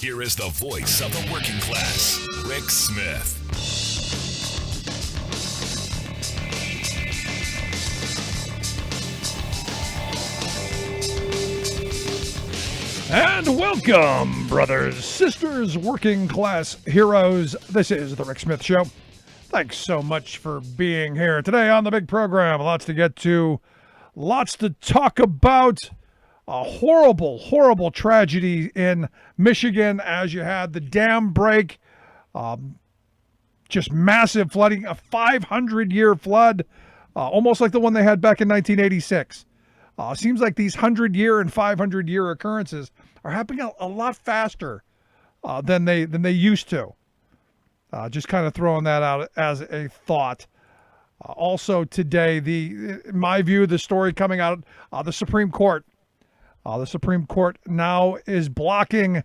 Here is the voice of the working class, Rick Smith. And welcome, brothers, sisters, working class heroes. This is the Rick Smith Show. Thanks so much for being here today on the big program. Lots to get to, lots to talk about. A horrible, horrible tragedy in Michigan as you had the dam break. Just massive flooding, a 500-year flood, almost like the one they had back in 1986. Seems like these 100-year and 500-year occurrences are happening a lot faster than they used to. Just kind of throwing that out as a thought. Also today, in my view, the story coming out of the Supreme Court. The Supreme Court now is blocking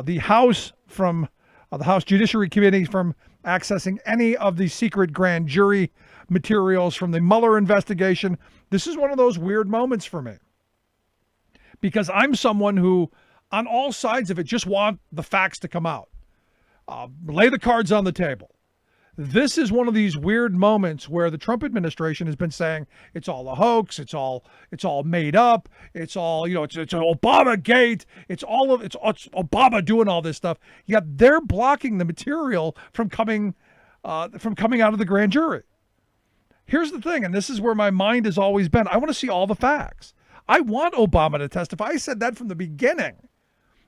the House from the House Judiciary Committee from accessing any of the secret grand jury materials from the Mueller investigation. This is one of those weird moments for me because I'm someone who, on all sides of it, just want the facts to come out. Lay the cards on the table. This is one of these weird moments where the Trump administration has been saying it's all a hoax, it's all made up, it's all, it's Obamagate, it's Obama doing all this stuff. Yet they're blocking the material from coming out of the grand jury. Here's the thing, and this is where my mind has always been. I want to see all the facts. I want Obama to testify. I said that from the beginning.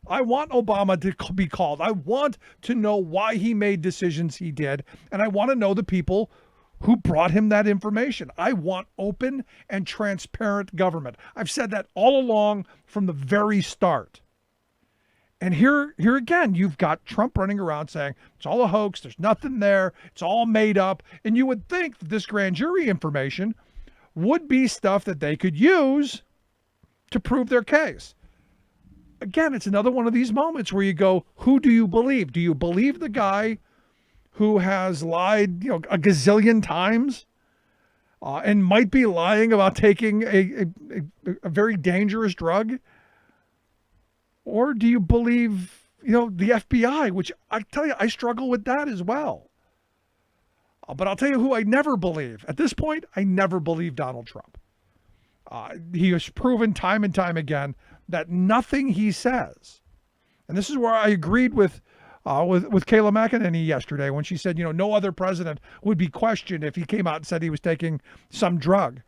I want Obama to be called. I want to know why he made decisions he did, and I want to know the people who brought him that information. I want open and transparent government. I've said that all along from the very start. And here again, you've got Trump running around saying it's all a hoax, there's nothing there, it's all made up, and you would think that this grand jury information would be stuff that they could use to prove their case. Again, it's another one of these moments where you go, who do you believe? Do you believe the guy who has lied, a gazillion times and might be lying about taking a very dangerous drug? Or do you believe, the FBI, which I tell you, I struggle with that as well. But I'll tell you who I never believe. At this point, I never believe Donald Trump. He has proven time and time again that nothing he says, and this is where I agreed with Kayla McEnany yesterday when she said, no other president would be questioned if he came out and said he was taking some drug,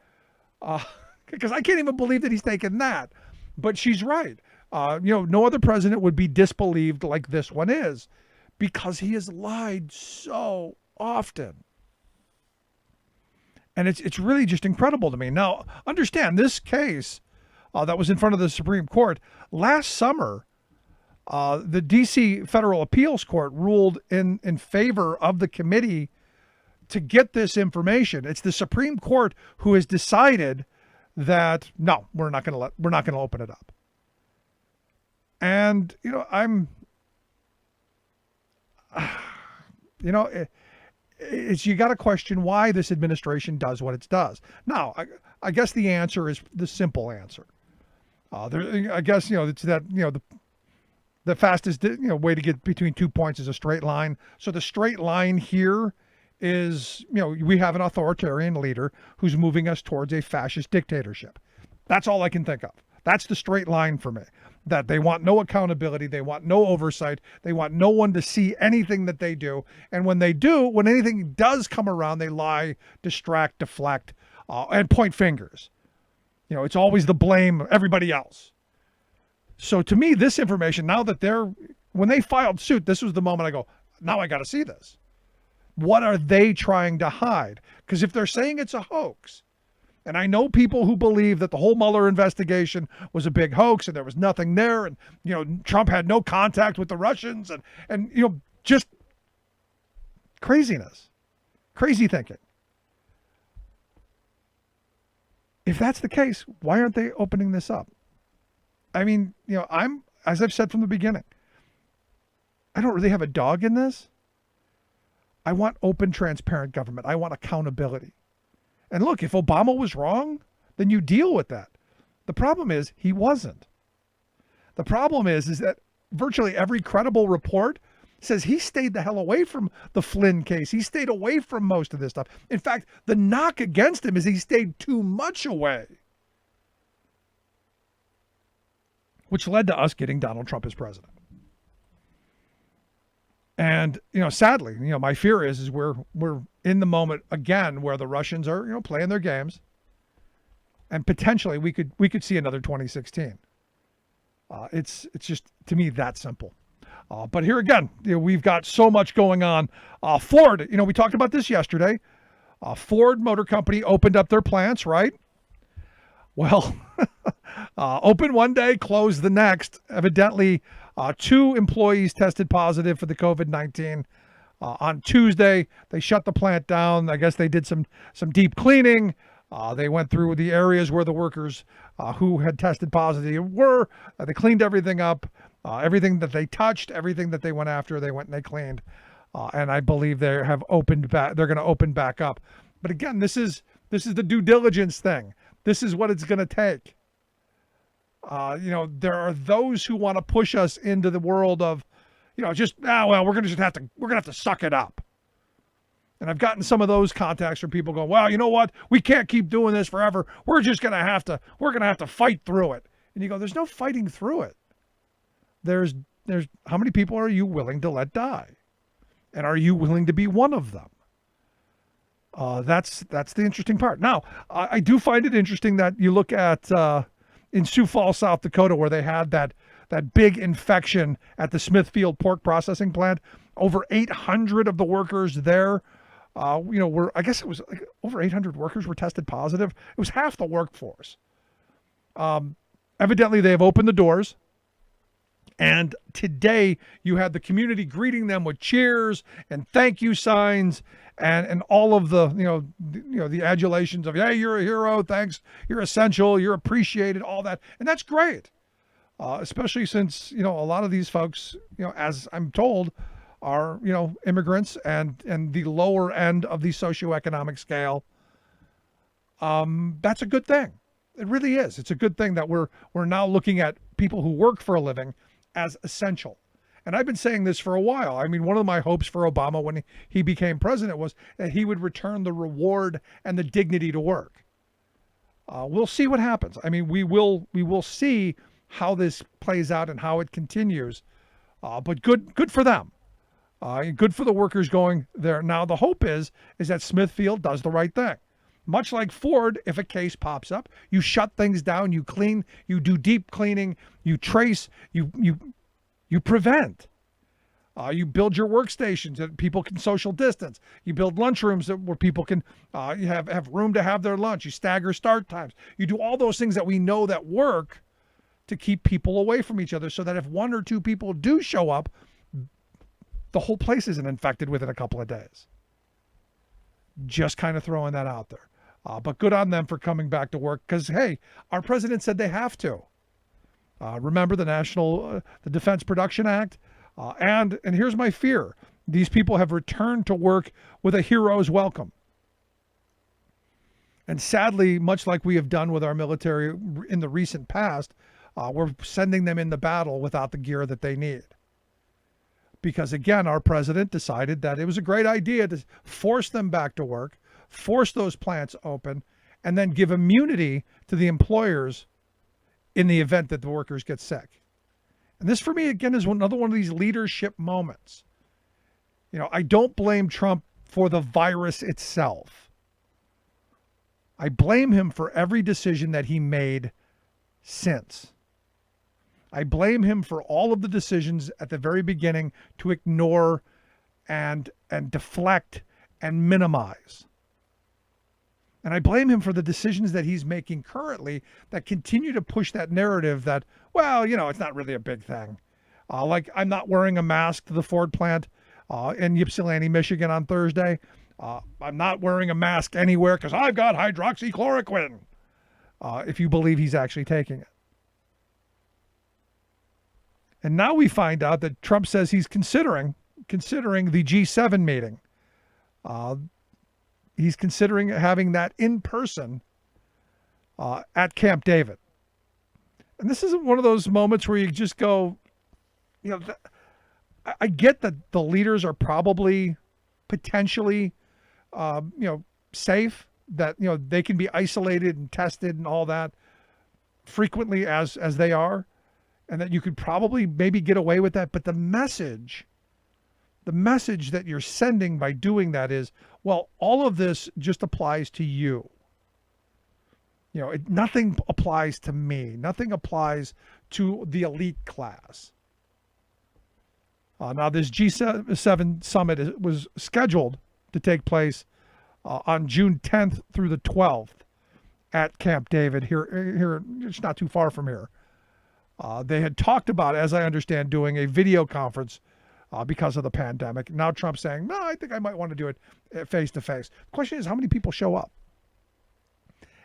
because I can't even believe that he's taken that. But she's right. No other president would be disbelieved like this one is, because he has lied so often. And it's really just incredible to me. Now, understand this case that was in front of the Supreme Court last summer. The D.C. Federal Appeals Court ruled in favor of the committee to get this information. It's the Supreme Court who has decided that no, we're not going to open it up. And it's you got to question why this administration does what it does. Now, I guess the answer is the simple answer. I guess it's that the fastest way to get between 2 points is a straight line. So the straight line here is we have an authoritarian leader who's moving us towards a fascist dictatorship. That's all I can think of. That's the straight line for me. That they want no accountability, they want no oversight, they want no one to see anything that they do. And when they do, when anything does come around, they lie, distract, deflect, and point fingers. It's always the blame, everybody else. So to me, this information, now that when they filed suit, this was the moment I go, now I got to see this. What are they trying to hide? Because if they're saying it's a hoax, and I know people who believe that the whole Mueller investigation was a big hoax and there was nothing there, and Trump had no contact with the Russians, and just craziness, crazy thinking. If that's the case, why aren't they opening this up? I mean, as I've said from the beginning, I don't really have a dog in this. I want open, transparent government. I want accountability. And look, if Obama was wrong, then you deal with that. The problem is he wasn't. The problem is that virtually every credible report says he stayed the hell away from the Flynn case. He stayed away from most of this stuff. In fact, the knock against him is he stayed too much away, which led to us getting Donald Trump as president. And, sadly, my fear is we're in the moment again where the Russians are, playing their games, and potentially we could see another 2016. It's just, to me, that simple. But here again, we've got so much going on. Ford, we talked about this yesterday. Ford Motor Company opened up their plants, right? Well, open one day, close the next. Evidently, 2 employees tested positive for the COVID-19. On Tuesday, they shut the plant down. I guess they did some deep cleaning. They went through the areas where the workers who had tested positive were. They cleaned everything up. Everything that they touched, everything that they went after, they went and they cleaned. And I believe they have opened back. They're going to open back up. But again, this is the due diligence thing. This is what it's going to take. There are those who want to push us into the world of, we're going to have to suck it up. And I've gotten some of those contacts from people going, well, you know what? We can't keep doing this forever. We're going to have to fight through it. And you go, there's no fighting through it. There's how many people are you willing to let die? And are you willing to be one of them? That's the interesting part. Now, I do find it interesting that you look at in Sioux Falls, South Dakota, where they had that big infection at the Smithfield pork processing plant. Over 800 of the workers there, I guess it was like over 800 workers were tested positive. It was half the workforce. Evidently, they have opened the doors. And today you had the community greeting them with cheers and thank you signs and all of the, the adulations of, hey, you're a hero. Thanks. You're essential. You're appreciated, all that. And that's great. Especially since, a lot of these folks, as I'm told, are, immigrants and the lower end of the socioeconomic scale. That's a good thing. It really is. It's a good thing that we're now looking at people who work for a living as essential. And I've been saying this for a while. I mean, one of my hopes for Obama when he became president was that he would return the reward and the dignity to work. We'll see what happens. I mean, we will see how this plays out and how it continues. But good for them. Good for the workers going there. Now, the hope is that Smithfield does the right thing. Much like Ford, if a case pops up, you shut things down, you clean, you do deep cleaning, you trace, you prevent. You build your workstations that people can social distance. You build lunchrooms where people can have room to have their lunch. You stagger start times. You do all those things that we know that work to keep people away from each other so that if 1 or 2 people do show up, the whole place isn't infected within a couple of days. Just kind of throwing that out there. But good on them for coming back to work because, hey, our president said they have to. Remember the Defense Production Act? And here's my fear. These people have returned to work with a hero's welcome. And sadly, much like we have done with our military in the recent past, we're sending them in the battle without the gear that they need. Because again, our president decided that it was a great idea to force them back to work, force those plants open, and then give immunity to the employers in the event that the workers get sick. And this, for me, again, is another one of these leadership moments. I don't blame Trump for the virus itself. I blame him for every decision that he made since. I blame him for all of the decisions at the very beginning to ignore and deflect and minimize. And I blame him for the decisions that he's making currently that continue to push that narrative that, well, it's not really a big thing. Like I'm not wearing a mask to the Ford plant in Ypsilanti, Michigan on Thursday. I'm not wearing a mask anywhere because I've got hydroxychloroquine, if you believe he's actually taking it. And now we find out that Trump says he's considering the G7 meeting. He's considering having that in person at Camp David. And this isn't one of those moments where you just go, You know, I get that the leaders are probably potentially, safe, that, they can be isolated and tested and all that frequently as they are, and that you could probably maybe get away with that. But the message that you're sending by doing that is, well, all of this just applies to you. Nothing applies to me. Nothing applies to the elite class. Now, this G7 summit was scheduled to take place on June 10th through the 12th at Camp David here, it's not too far from here. They had talked about, as I understand, doing a video conference because of the pandemic. Now Trump's saying, no, I think I might want to do it face to face. The question is, how many people show up?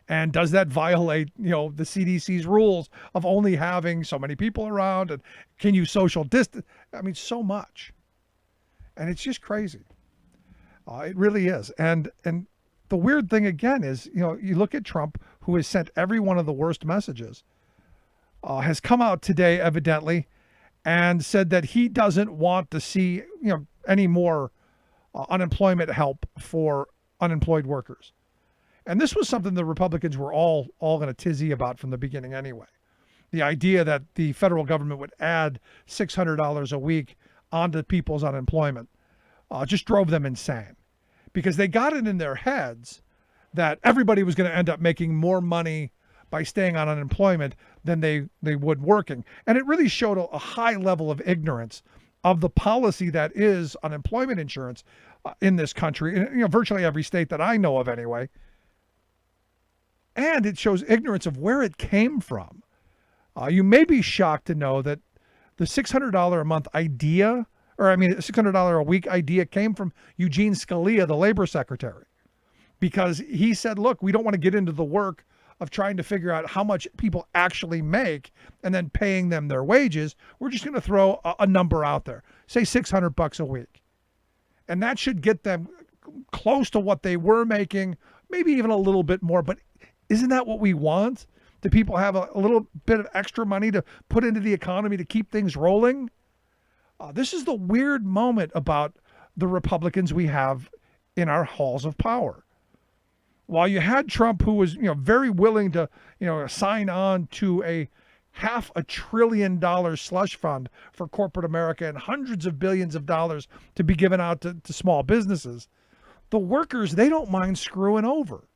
And does that violate, the CDC's rules of only having so many people around? And can you social distance? I mean, so much. And it's just crazy. It really is. And the weird thing again is, you look at Trump, who has sent every one of the worst messages, has come out today, evidently, and said that he doesn't want to see, any more unemployment help for unemployed workers. And this was something the Republicans were all going to tizzy about from the beginning anyway. The idea that the federal government would add $600 a week onto people's unemployment just drove them insane, because they got it in their heads that everybody was going to end up making more money by staying on unemployment than they would working. And it really showed a high level of ignorance of the policy that is unemployment insurance in this country, in virtually every state that I know of anyway. And it shows ignorance of where it came from. You may be shocked to know that the $600 a month idea, $600 a week idea, came from Eugene Scalia, the labor secretary, because he said, look, we don't want to get into the work of trying to figure out how much people actually make and then paying them their wages. We're just going to throw a number out there, say $600 a week. And that should get them close to what they were making, maybe even a little bit more. But isn't that what we want? Do people have a little bit of extra money to put into the economy to keep things rolling? This is the weird moment about the Republicans we have in our halls of power. While you had Trump, who was, very willing to, sign on to a $500 billion slush fund for corporate America and hundreds of billions of dollars to be given out to small businesses, the workers, they don't mind screwing over.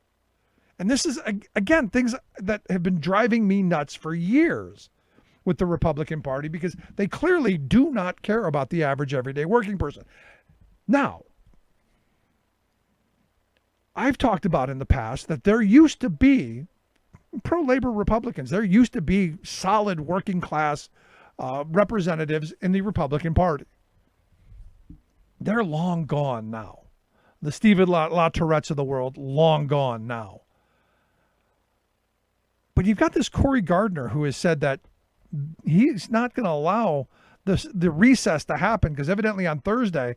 And this is, again, things that have been driving me nuts for years with the Republican Party, because they clearly do not care about the average everyday working person. Now, I've talked about in the past that there used to be pro-labor Republicans. There used to be solid working class representatives in the Republican Party. They're long gone now. The Stephen La Tourette's of the world, long gone now. But you've got this Cory Gardner who has said that he's not going to allow the recess to happen, because evidently on Thursday,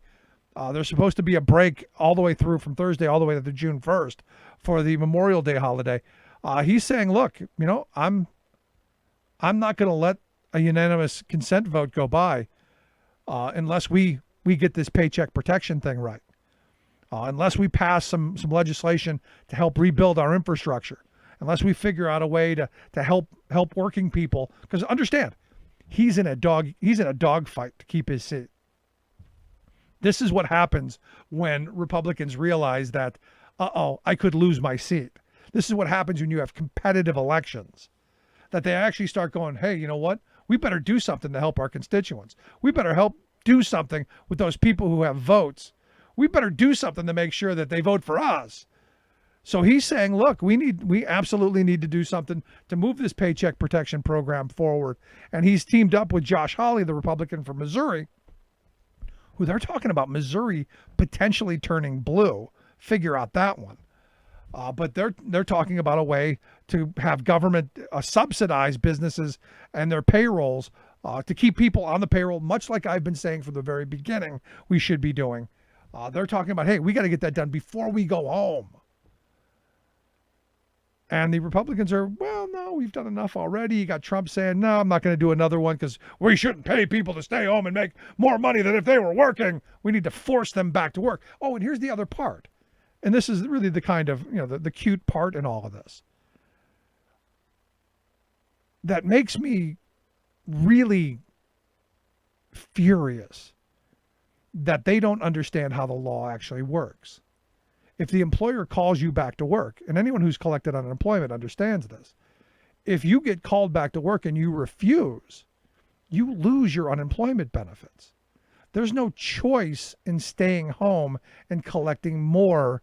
there's supposed to be a break all the way through, from Thursday all the way to June 1st for the Memorial Day holiday. He's saying, look, I'm not going to let a unanimous consent vote go by unless we get this paycheck protection thing right. Unless we pass some legislation to help rebuild our infrastructure. Unless we figure out a way to help working people, because understand, he's in a dog fight to keep his seat. This is what happens when Republicans realize that, I could lose my seat. This is what happens when you have competitive elections, that they actually start going, hey, you know what? We better do something to help our constituents. We better help do something with those people who have votes. We better do something to make sure that they vote for us. So he's saying, look, we absolutely need to do something to move this paycheck protection program forward. And he's teamed up with Josh Hawley, the Republican from Missouri, who they're talking about Missouri potentially turning blue. Figure out that one. But they're talking about a way to have government subsidize businesses and their payrolls to keep people on the payroll, much like I've been saying from the very beginning we should be doing. They're talking about, hey, we got to get that done before we go home. And the Republicans are, well, no, we've done enough already. You got Trump saying, no, I'm not going to do another one because we shouldn't pay people to stay home and make more money than if they were working. We need to force them back to work. Oh, and here's the other part. And this is really the kind of, the cute part in all of this. That makes me really furious that they don't understand how the law actually works. If the employer calls you back to work, and anyone who's collected unemployment understands this, if you get called back to work and you refuse, you lose your unemployment benefits. There's no choice in staying home and collecting more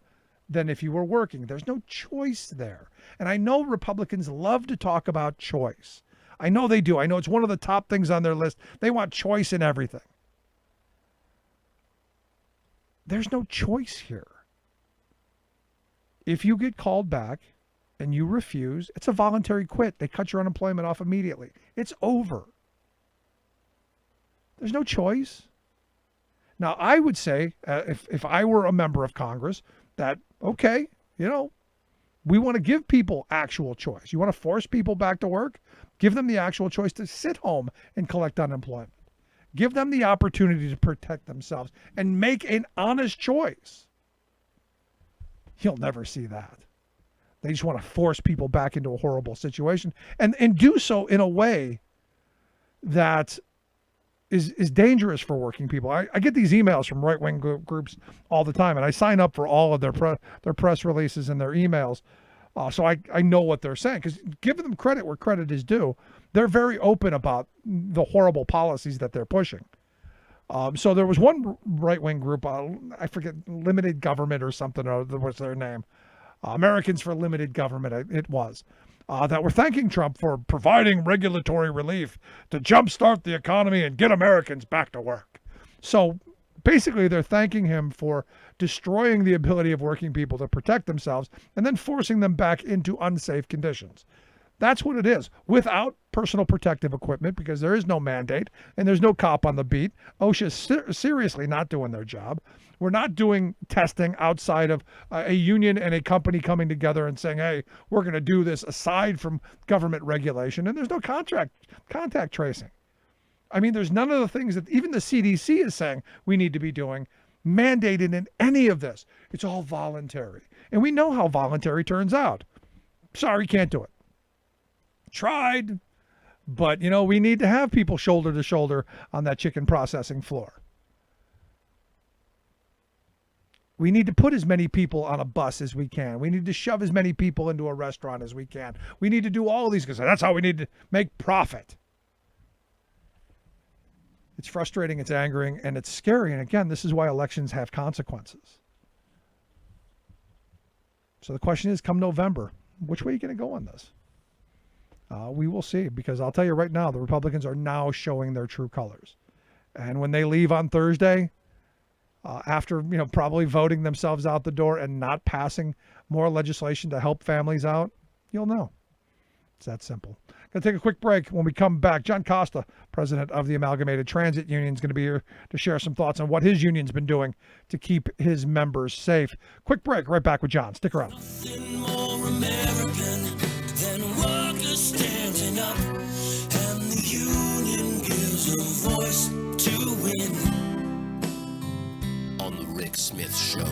than if you were working. There's no choice there. And I know Republicans love to talk about choice. I know they do. I know it's one of the top things on their list. They want choice in everything. There's no choice here. If you get called back and you refuse, it's a voluntary quit. They cut your unemployment off immediately. It's over. There's no choice. Now, I would say, if I were a member of Congress, that, okay, we want to give people actual choice. You want to force people back to work? Give them the actual choice to sit home and collect unemployment. Give them the opportunity to protect themselves and make an honest choice. You'll never see that. They just want to force people back into a horrible situation and do so in a way that is dangerous for working people. I get these emails from right-wing groups all the time, and I sign up for all of their press releases and their emails. So I know what they're saying, because giving them credit where credit is due, they're very open about the horrible policies that they're pushing. So there was one right-wing group, I forget, Limited Government or something, or what's their name? Americans for Limited Government, it was, that were thanking Trump for providing regulatory relief to jumpstart the economy and get Americans back to work. So basically, they're thanking him for destroying the ability of working people to protect themselves and then forcing them back into unsafe conditions. That's what it is. Without personal protective equipment, because there is no mandate and there's no cop on the beat. OSHA's seriously not doing their job. We're not doing testing outside of a union and a company coming together and saying, hey, we're going to do this aside from government regulation. And there's no contact tracing. I mean, there's none of the things that even the CDC is saying we need to be doing mandated in any of this. It's all voluntary. And we know how voluntary turns out. Sorry, can't do it. Tried, but we need to have people shoulder to shoulder on that chicken processing floor. We need to put as many people on a bus as we can. We need to shove as many people into a restaurant as we can. We need to do all of these because that's how we need to make profit. It's frustrating, it's angering, and it's scary. And again, this is why elections have consequences. So the question is, come November, which way are you going to go on this? We will see, because I'll tell you right now, the Republicans are now showing their true colors. And when they leave on Thursday, after probably voting themselves out the door and not passing more legislation to help families out, you'll know. It's that simple. Going to take a quick break. When we come back, John Costa, president of the Amalgamated Transit Union, is going to be here to share some thoughts on what his union's been doing to keep his members safe. Quick break. Right back with John. Stick around. Nothing more American than workers standing up, and the union gives a voice to win. On the Rick Smith Show.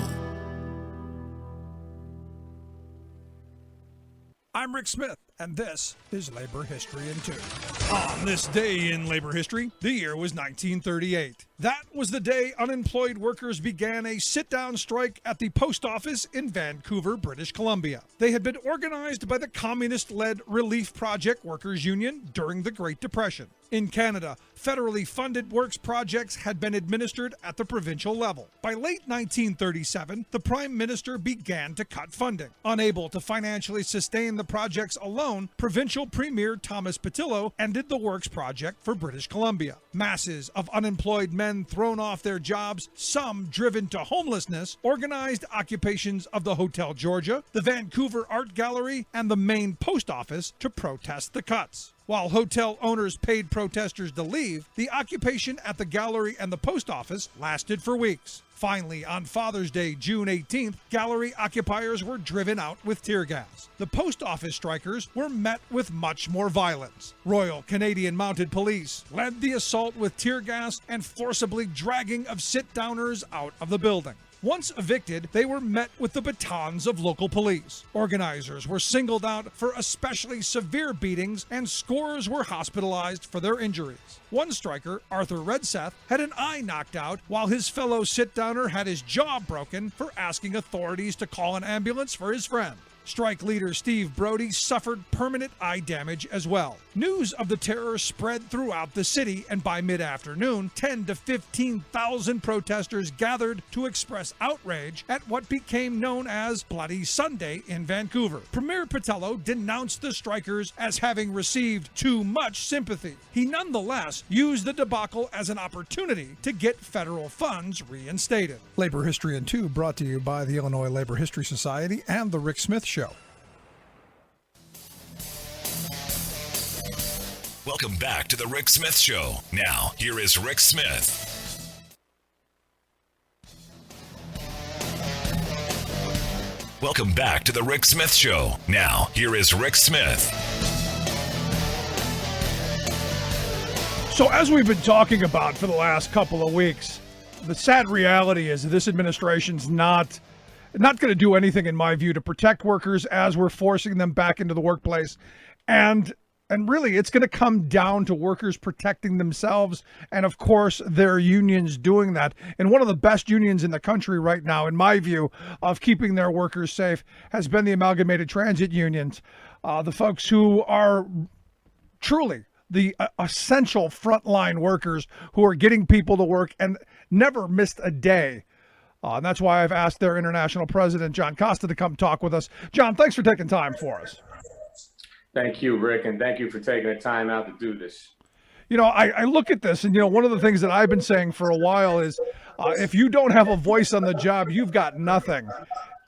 I'm Rick Smith, and this is Labor History in 2. On this day in labor history, the year was 1938. That was the day unemployed workers began a sit-down strike at the post office in Vancouver, British Columbia. They had been organized by the communist-led Relief Project Workers Union during the Great Depression. In Canada, federally funded works projects had been administered at the provincial level. By late 1937, the Prime Minister began to cut funding. Unable to financially sustain the projects alone, Provincial Premier Thomas Patillo ended the works project for British Columbia. Masses of unemployed men thrown off their jobs, some driven to homelessness, organized occupations of the Hotel Georgia, the Vancouver Art Gallery, and the Maine Post Office to protest the cuts. While hotel owners paid protesters to leave, the occupation at the gallery and the post office lasted for weeks. Finally, on Father's Day, June 18th, gallery occupiers were driven out with tear gas. The post office strikers were met with much more violence. Royal Canadian Mounted Police led the assault with tear gas and forcibly dragging of sit-downers out of the building. Once evicted, they were met with the batons of local police. Organizers were singled out for especially severe beatings, and scores were hospitalized for their injuries. One striker, Arthur Redseth, had an eye knocked out, while his fellow sit-downer had his jaw broken for asking authorities to call an ambulance for his friend. Strike leader Steve Brody suffered permanent eye damage as well. News of the terror spread throughout the city, and by mid-afternoon, 10 to 15,000 protesters gathered to express outrage at what became known as Bloody Sunday in Vancouver. Premier Patello denounced the strikers as having received too much sympathy. He nonetheless used the debacle as an opportunity to get federal funds reinstated. Labor History in 2 brought to you by the Illinois Labor History Society and The Rick Smith Show. Welcome back to the Rick Smith Show. Now, here is Rick Smith. Welcome back to the Rick Smith Show. Now, here is Rick Smith. So as we've been talking about for the last couple of weeks, the sad reality is that this administration's not going to do anything, in my view, to protect workers as we're forcing them back into the workplace. And really, it's going to come down to workers protecting themselves and, of course, their unions doing that. And one of the best unions in the country right now, in my view, of keeping their workers safe has been the Amalgamated Transit Unions, the folks who are truly the essential frontline workers who are getting people to work and never missed a day. And that's why I've asked their international president, John Costa, to come talk with us. John, thanks for taking time for us. Thank you, Rick, and thank you for taking the time out to do this. You know, I look at this, and, you know, one of the things that I've been saying for a while is if you don't have a voice on the job, you've got nothing.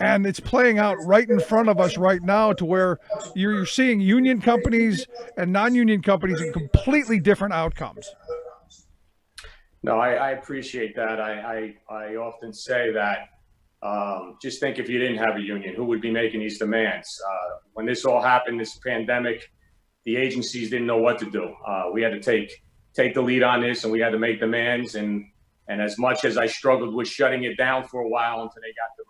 And it's playing out right in front of us right now to where you're seeing union companies and non-union companies in completely different outcomes. No, I appreciate that. I often say that just think if you didn't have a union, who would be making these demands? When this all happened, this pandemic, the agencies didn't know what to do. We had to take the lead on this, and we had to make demands. And as much as I struggled with shutting it down for a while until they got the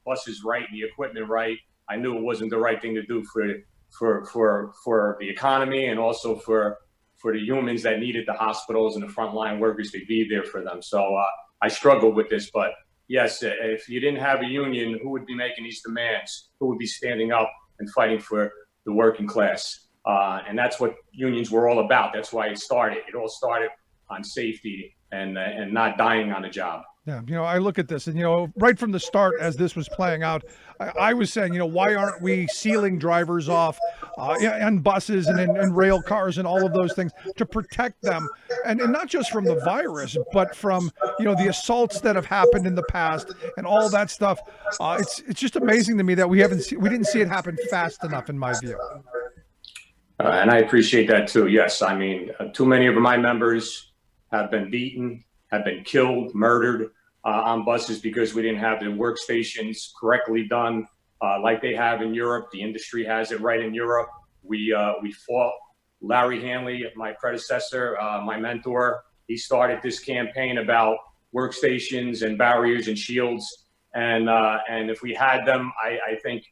buses right and the equipment right, I knew it wasn't the right thing to do for the economy and also for the humans that needed the hospitals and the frontline workers to be there for them. So I struggled with this, but yes, if you didn't have a union, who would be making these demands? Who would be standing up and fighting for the working class? And that's what unions were all about. That's why it started. It all started on safety and not dying on the job. Yeah, you know, I look at this and, you know, right from the start as this was playing out, I was saying, you know, why aren't we sealing drivers off and buses and rail cars and all of those things to protect them? And not just from the virus, but from, you know, the assaults that have happened in the past and all that stuff. It's just amazing to me that we didn't see it happen fast enough, in my view. And I appreciate that too. Yes, I mean, too many of my members have been beaten, have been killed, murdered on buses because we didn't have the workstations correctly done like they have in Europe. The industry has it right in Europe. We fought Larry Hanley, my predecessor, my mentor. He started this campaign about workstations and barriers and shields. And if we had them, I think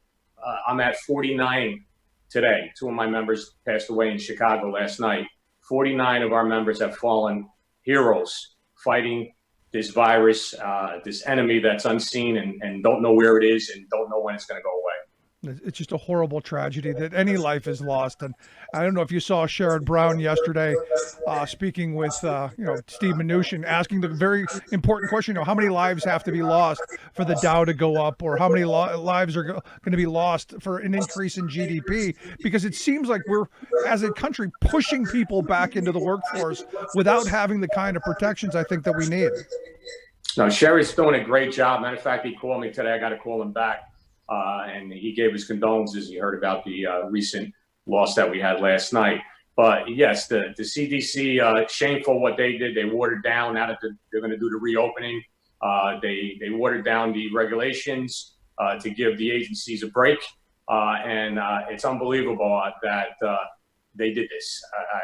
I'm at 49 today. 2 of my members passed away in Chicago last night. 49 of our members have fallen heroes fighting this virus, this enemy that's unseen and don't know where it is and don't know when it's going to go away. It's just a horrible tragedy that any life is lost. And I don't know if you saw Sherrod Brown yesterday speaking with, Steve Mnuchin, asking the very important question, how many lives have to be lost for the Dow to go up, or how many lives are going to be lost for an increase in GDP? Because it seems like we're, as a country, pushing people back into the workforce without having the kind of protections I think that we need. No, Sherry's doing a great job. Matter of fact, he called me today. I got to call him back. And he gave his condolences. He heard about the recent loss that we had last night. But yes, the CDC, shameful what they did. They watered down. Now that they're going to do the reopening, they watered down the regulations to give the agencies a break. And it's unbelievable that they did this.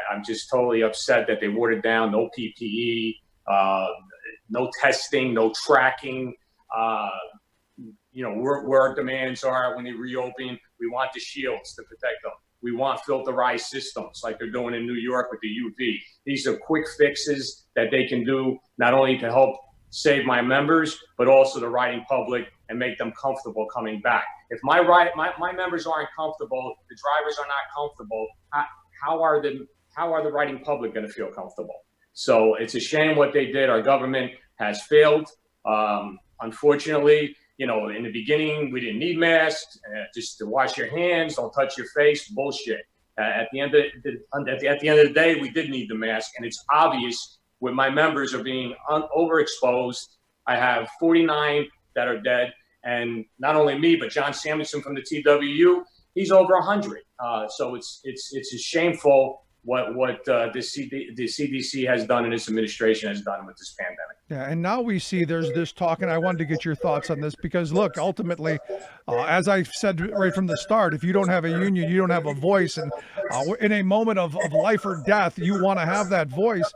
I'm just totally upset that they watered down. No PPE, no testing, no tracking. Where our demands are when they reopen. We want the shields to protect them. We want filterized systems like they're doing in New York with the UV. These are quick fixes that they can do not only to help save my members, but also the riding public and make them comfortable coming back. If my members aren't comfortable, the drivers are not comfortable, how are the riding public going to feel comfortable? So it's a shame what they did. Our government has failed. Unfortunately, in the beginning, we didn't need masks, just to wash your hands, don't touch your face, bullshit. At the end of the day, we did need the mask, and it's obvious when my members are being overexposed. I have 49 that are dead, and not only me, but John Samuelson from the TWU, he's over 100. So it's a shameful what the CDC has done and its administration has done with this pandemic. Yeah, and now we see there's this talk, and I wanted to get your thoughts on this because, look, ultimately, as I said right from the start, if you don't have a union, you don't have a voice. And in a moment of life or death, you want to have that voice.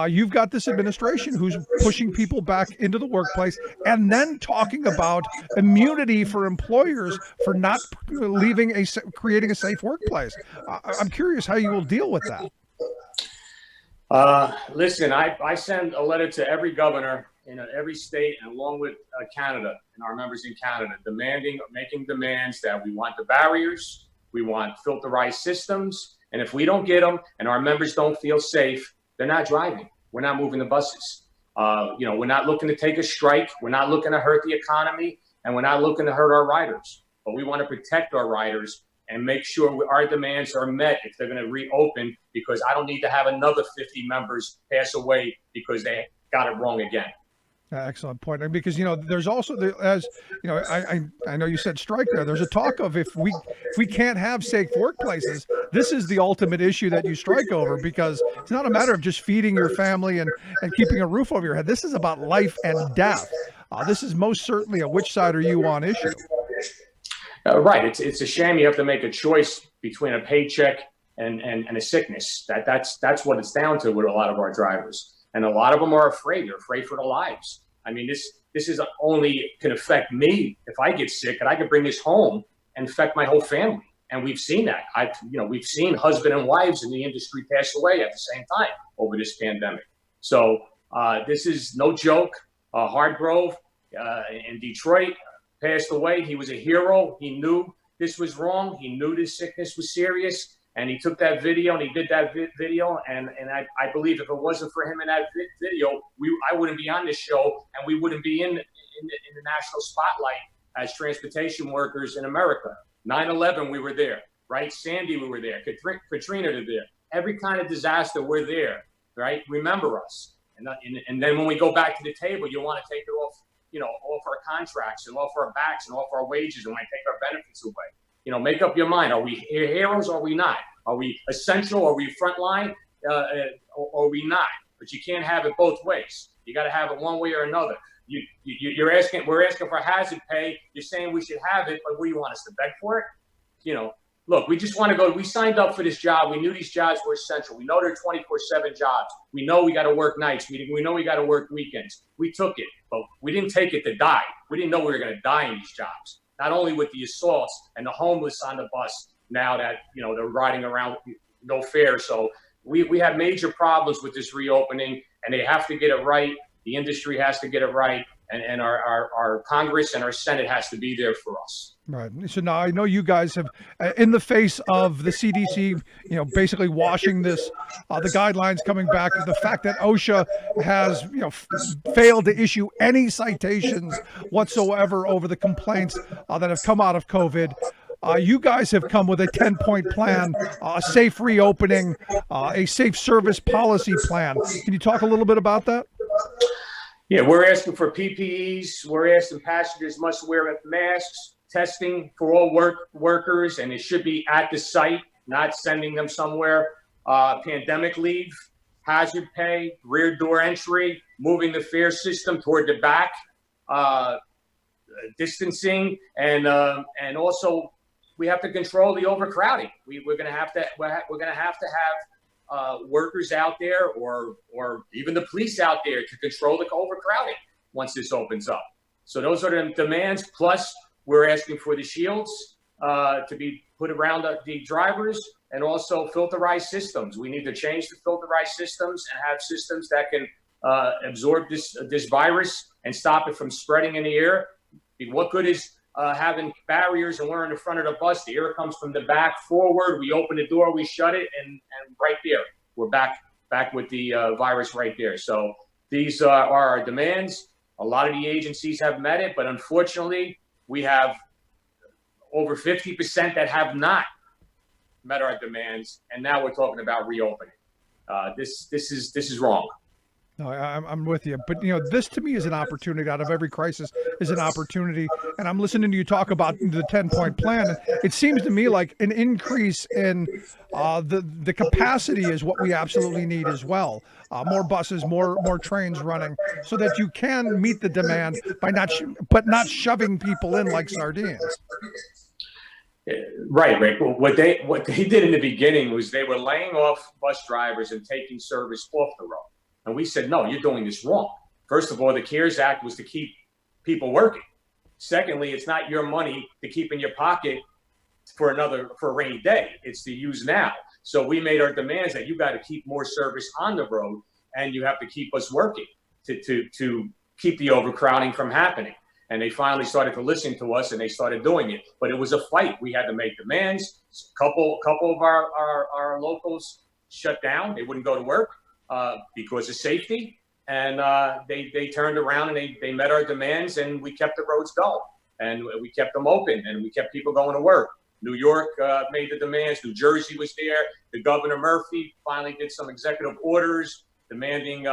You've got this administration who's pushing people back into the workplace and then talking about immunity for employers for not creating a safe workplace. I'm curious how you will deal with that. Listen, I send a letter to every governor in every state, and along with Canada and our members in Canada, making demands that we want the barriers, we want filterized systems, and if we don't get them and our members don't feel safe, they're not driving. We're not moving the buses. We're not looking to take a strike. We're not looking to hurt the economy, and we're not looking to hurt our riders. But we want to protect our riders and make sure our demands are met if they're going to reopen, because I don't need to have another 50 members pass away because they got it wrong again. Excellent point. Because there's also I know you said strike there. There's a talk of if we can't have safe workplaces, this is the ultimate issue that you strike over, because it's not a matter of just feeding your family and keeping a roof over your head. This is about life and death. This is most certainly a which side are you on issue. Right. It's a shame you have to make a choice between a paycheck and a sickness. That's what it's down to with a lot of our drivers. And a lot of them are afraid. They're afraid for their lives. I mean, this is only can affect me if I get sick, and I could bring this home and affect my whole family. And we've seen that. We've seen husband and wives in the industry pass away at the same time over this pandemic. So this is no joke. Hardgrove in Detroit passed away. He was a hero. He knew this was wrong. He knew this sickness was serious. And he took that video and he did that video. And I believe if it wasn't for him in that video, I wouldn't be on this show, and we wouldn't be in the national spotlight as transportation workers in America. 9/11, we were there, right? Sandy, we were there. Katrina, we were there. Every kind of disaster, we're there, right? Remember us. And then when we go back to the table, you want to take it off, off our contracts and off our backs and off our wages, and want to take our benefits away. Make up your mind. Are we heroes or are we not? Are we essential? Are we frontline? Or are we not? But you can't have it both ways. You got to have it one way or another. We're asking for hazard pay. You're saying we should have it, but what do you want us to beg for it? Look, we just want to go. We signed up for this job. We knew these jobs were essential. We know they're 24/7 jobs. We know we got to work nights. We know we got to work weekends. We took it, but we didn't take it to die. We didn't know we were going to die in these jobs. Not only with the assaults and the homeless on the bus now that, they're riding around no fare. So we have major problems with this reopening, and they have to get it right. The industry has to get it right. And our Congress and our Senate has to be there for us. Right. So now I know you guys have, in the face of the CDC, basically washing this, the guidelines coming back, the fact that OSHA has, failed to issue any citations whatsoever over the complaints that have come out of COVID. You guys have come with a 10-point plan, a safe reopening, a safe service policy plan. Can you talk a little bit about that? Yeah, we're asking for PPEs. We're asking passengers must wear masks, testing for all workers, and it should be at the site, not sending them somewhere. pandemic leave, hazard pay, rear door entry, moving the fare system toward the back, distancing, and also we have to control the overcrowding. We're going to have to have workers out there, or even the police out there, to control the overcrowding once this opens up. So those are the demands. Plus, we're asking for the shields to be put around the drivers, and also filterized systems. We need to change the filterized systems and have systems that can absorb this virus and stop it from spreading in the air. What good is having barriers and we're in the front of the bus? The air comes from the back forward. We open the door, we shut it, and right there, we're back with the virus right there. So these are our demands. A lot of the agencies have met it, but unfortunately, we have over 50% that have not met our demands, and now we're talking about reopening. This is wrong. No, I'm with you. But, this to me is an opportunity. Out of every crisis is an opportunity. And I'm listening to you talk about the 10-point plan. It seems to me like an increase in the capacity is what we absolutely need as well. More buses, more trains running, so that you can meet the demand by not shoving people in like sardines. Right, Rick. Well, what they did in the beginning was they were laying off bus drivers and taking service off the road. And we said, no, you're doing this wrong. First of all, the CARES Act was to keep people working. Secondly, it's not your money to keep in your pocket for a rainy day. It's to use now. So we made our demands that you got to keep more service on the road, and you have to keep us working to keep the overcrowding from happening. And they finally started to listen to us, and they started doing it. But it was a fight. We had to make demands. A couple of our locals shut down. They wouldn't go to work because of safety. And they turned around and they met our demands, and we kept the roads going. And we kept them open, and we kept people going to work. New York made the demands. New Jersey was there. The Governor Murphy finally did some executive orders demanding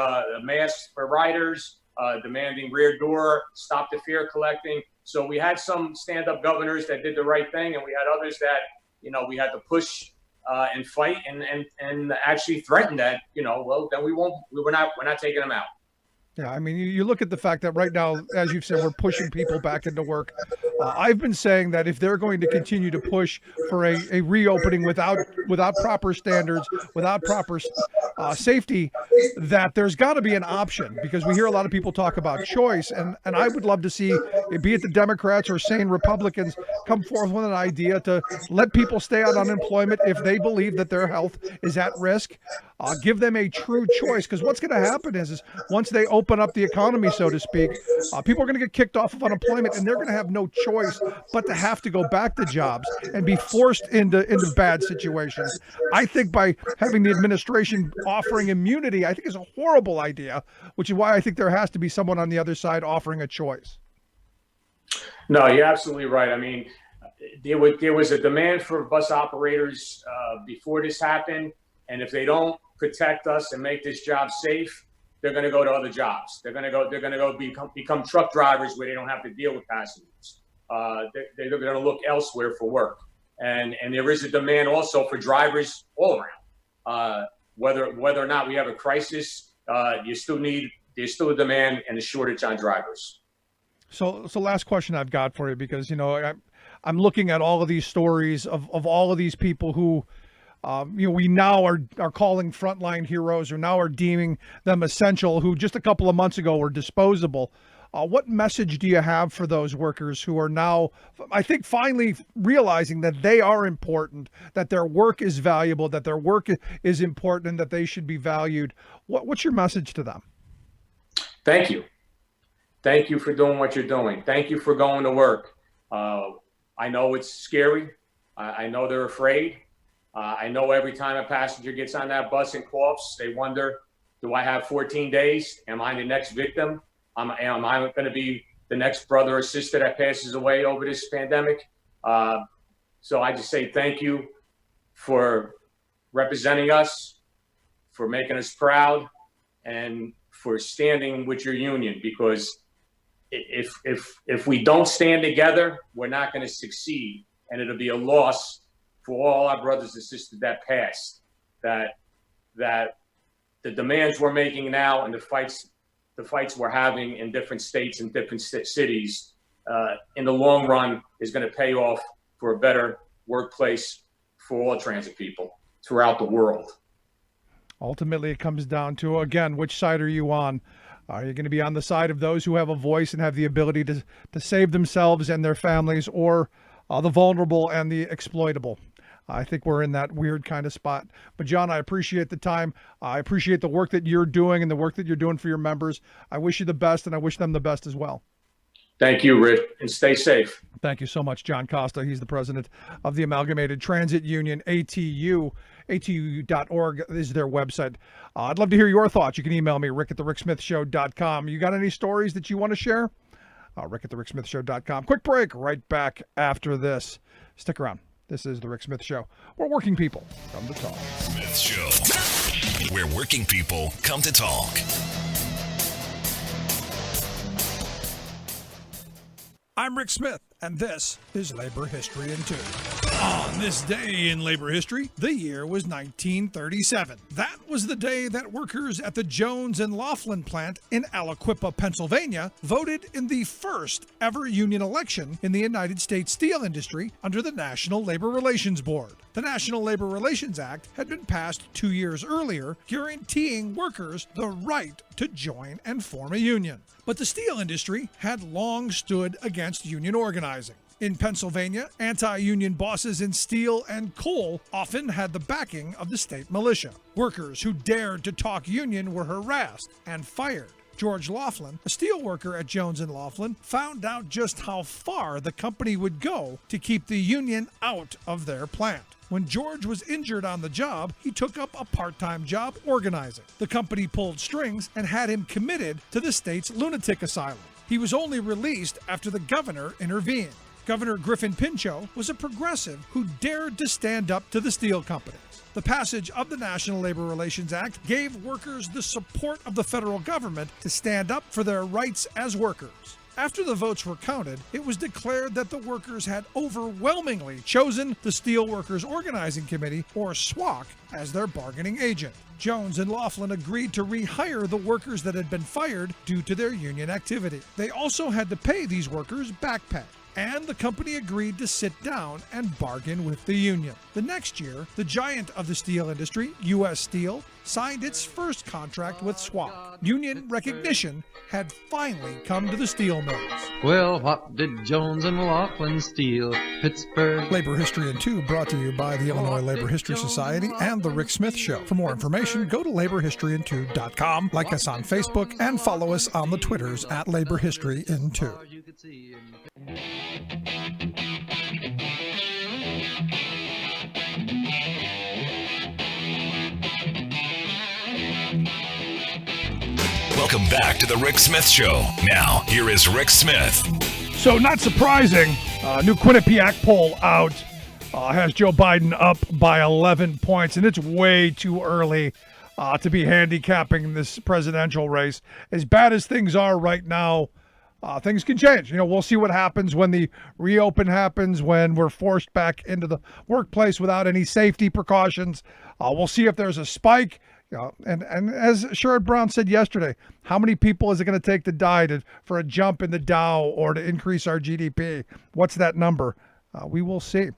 masks for riders, demanding rear door, stop the fare collecting. So we had some stand-up governors that did the right thing, and we had others that, we had to push and fight and actually threaten that, well, then we're not taking them out. Yeah, I mean, you look at the fact that right now, as you've said, we're pushing people back into work. I've been saying that if they're going to continue to push for a reopening without proper standards, without proper safety, that there's got to be an option, because we hear a lot of people talk about choice, and I would love to see, be it the Democrats or sane Republicans, come forth with an idea to let people stay on unemployment if they believe that their health is at risk. Give them a true choice, because what's going to happen is once they open up the economy, so to speak, people are going to get kicked off of unemployment, and they're going to have no choice but to have to go back to jobs and be forced into bad situations. I think by having the administration offering immunity, I think is a horrible idea, which is why I think there has to be someone on the other side offering a choice. No, you're absolutely right. I mean, there was a demand for bus operators before this happened, and if they don't protect us and make this job safe, they're going to go to other jobs. They're going to go become truck drivers where they don't have to deal with passengers. They're going to look elsewhere for work, and there is a demand also for drivers all around. Whether or not we have a crisis, there's still a demand and a shortage on drivers. So last question I've got for you, because I'm looking at all of these stories of all of these people who we now are calling frontline heroes, or now are deeming them essential, who just a couple of months ago were disposable. What message do you have for those workers who are now, I think, finally realizing that they are important, that their work is valuable, that their work is important, and that they should be valued? What's your message to them? Thank you. Thank you for doing what you're doing. Thank you for going to work. I know it's scary. I know they're afraid. I know every time a passenger gets on that bus and coughs, they wonder, do I have 14 days? Am I the next victim? Am I going to be the next brother or sister that passes away over this pandemic? So I just say thank you for representing us, for making us proud, and for standing with your union, because if we don't stand together, we're not going to succeed, and it'll be a loss for all our brothers and sisters that passed, that that the demands we're making now and the fights we're having in different states and different cities, in the long run, is going to pay off for a better workplace for all transit people throughout the world. Ultimately, it comes down to, again, which side are you on? Are you going to be on the side of those who have a voice and have the ability to save themselves and their families, or the vulnerable and the exploitable? I think we're in that weird kind of spot. But John, I appreciate the time. I appreciate the work that you're doing and the work that you're doing for your members. I wish you the best, and I wish them the best as well. Thank you, Rich, and stay safe. Thank you so much, John Costa. He's the president of the Amalgamated Transit Union, ATU. ATU.org is their website. I'd love to hear your thoughts. You can email me, rick@thericksmithshow.com. You got any stories that you want to share? Rick@thericksmithshow.com. Quick break, right back after this. Stick around. This is The Rick Smith Show, where working people come to talk. Smith Show, where working people come to talk. I'm Rick Smith, and this is Labor History in 2. On this day in labor history, the year was 1937. That was the day that workers at the Jones and Laughlin plant in Aliquippa, Pennsylvania, voted in the first ever union election in the United States steel industry under the National Labor Relations Board. The National Labor Relations Act had been passed 2 years earlier, guaranteeing workers the right to join and form a union. But the steel industry had long stood against union organizing. In Pennsylvania, anti-union bosses in steel and coal often had the backing of the state militia. Workers who dared to talk union were harassed and fired. George Laughlin, a steel worker at Jones and Laughlin, found out just how far the company would go to keep the union out of their plant. When George was injured on the job, he took up a part-time job organizing. The company pulled strings and had him committed to the state's lunatic asylum. He was only released after the governor intervened. Governor Griffin Pinchot was a progressive who dared to stand up to the steel companies. The passage of the National Labor Relations Act gave workers the support of the federal government to stand up for their rights as workers. After the votes were counted, it was declared that the workers had overwhelmingly chosen the Steelworkers Organizing Committee, or SWOC, as their bargaining agent. Jones and Laughlin agreed to rehire the workers that had been fired due to their union activity. They also had to pay these workers back pay, and the company agreed to sit down and bargain with the union. The next year, the giant of the steel industry, U.S. Steel, signed its first contract with SWOC. Union recognition had finally come to the steel mills. Well, what did Jones and Laughlin steal? Pittsburgh. Labor History in 2 brought to you by the Illinois Labor History Society and The Rick Smith Show. For more information, go to laborhistoryin2.com, like us on Facebook, and follow us on the Twitters at Labor History in 2. Welcome back to the Rick Smith Show. Now, here is Rick Smith. So, not surprising, new Quinnipiac poll out has Joe Biden up by 11 points, and it's way too early to be handicapping this presidential race. As bad as things are right now, things can change. You know, we'll see what happens when the reopen happens, when we're forced back into the workplace without any safety precautions. We'll see if there's a spike. You know, and as Sherrod Brown said yesterday, how many people is it going to take to die for a jump in the Dow or to increase our GDP? What's that number? We will see.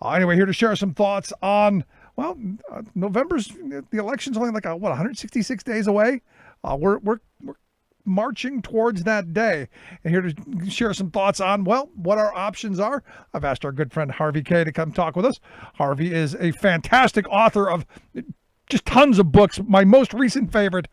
Anyway, here to share some thoughts on, November's, the election's only 166 days away. We're marching towards that day. And here to share some thoughts on, what our options are. I've asked our good friend Harvey K to come talk with us. Harvey is a fantastic author of just tons of books. My most recent favorite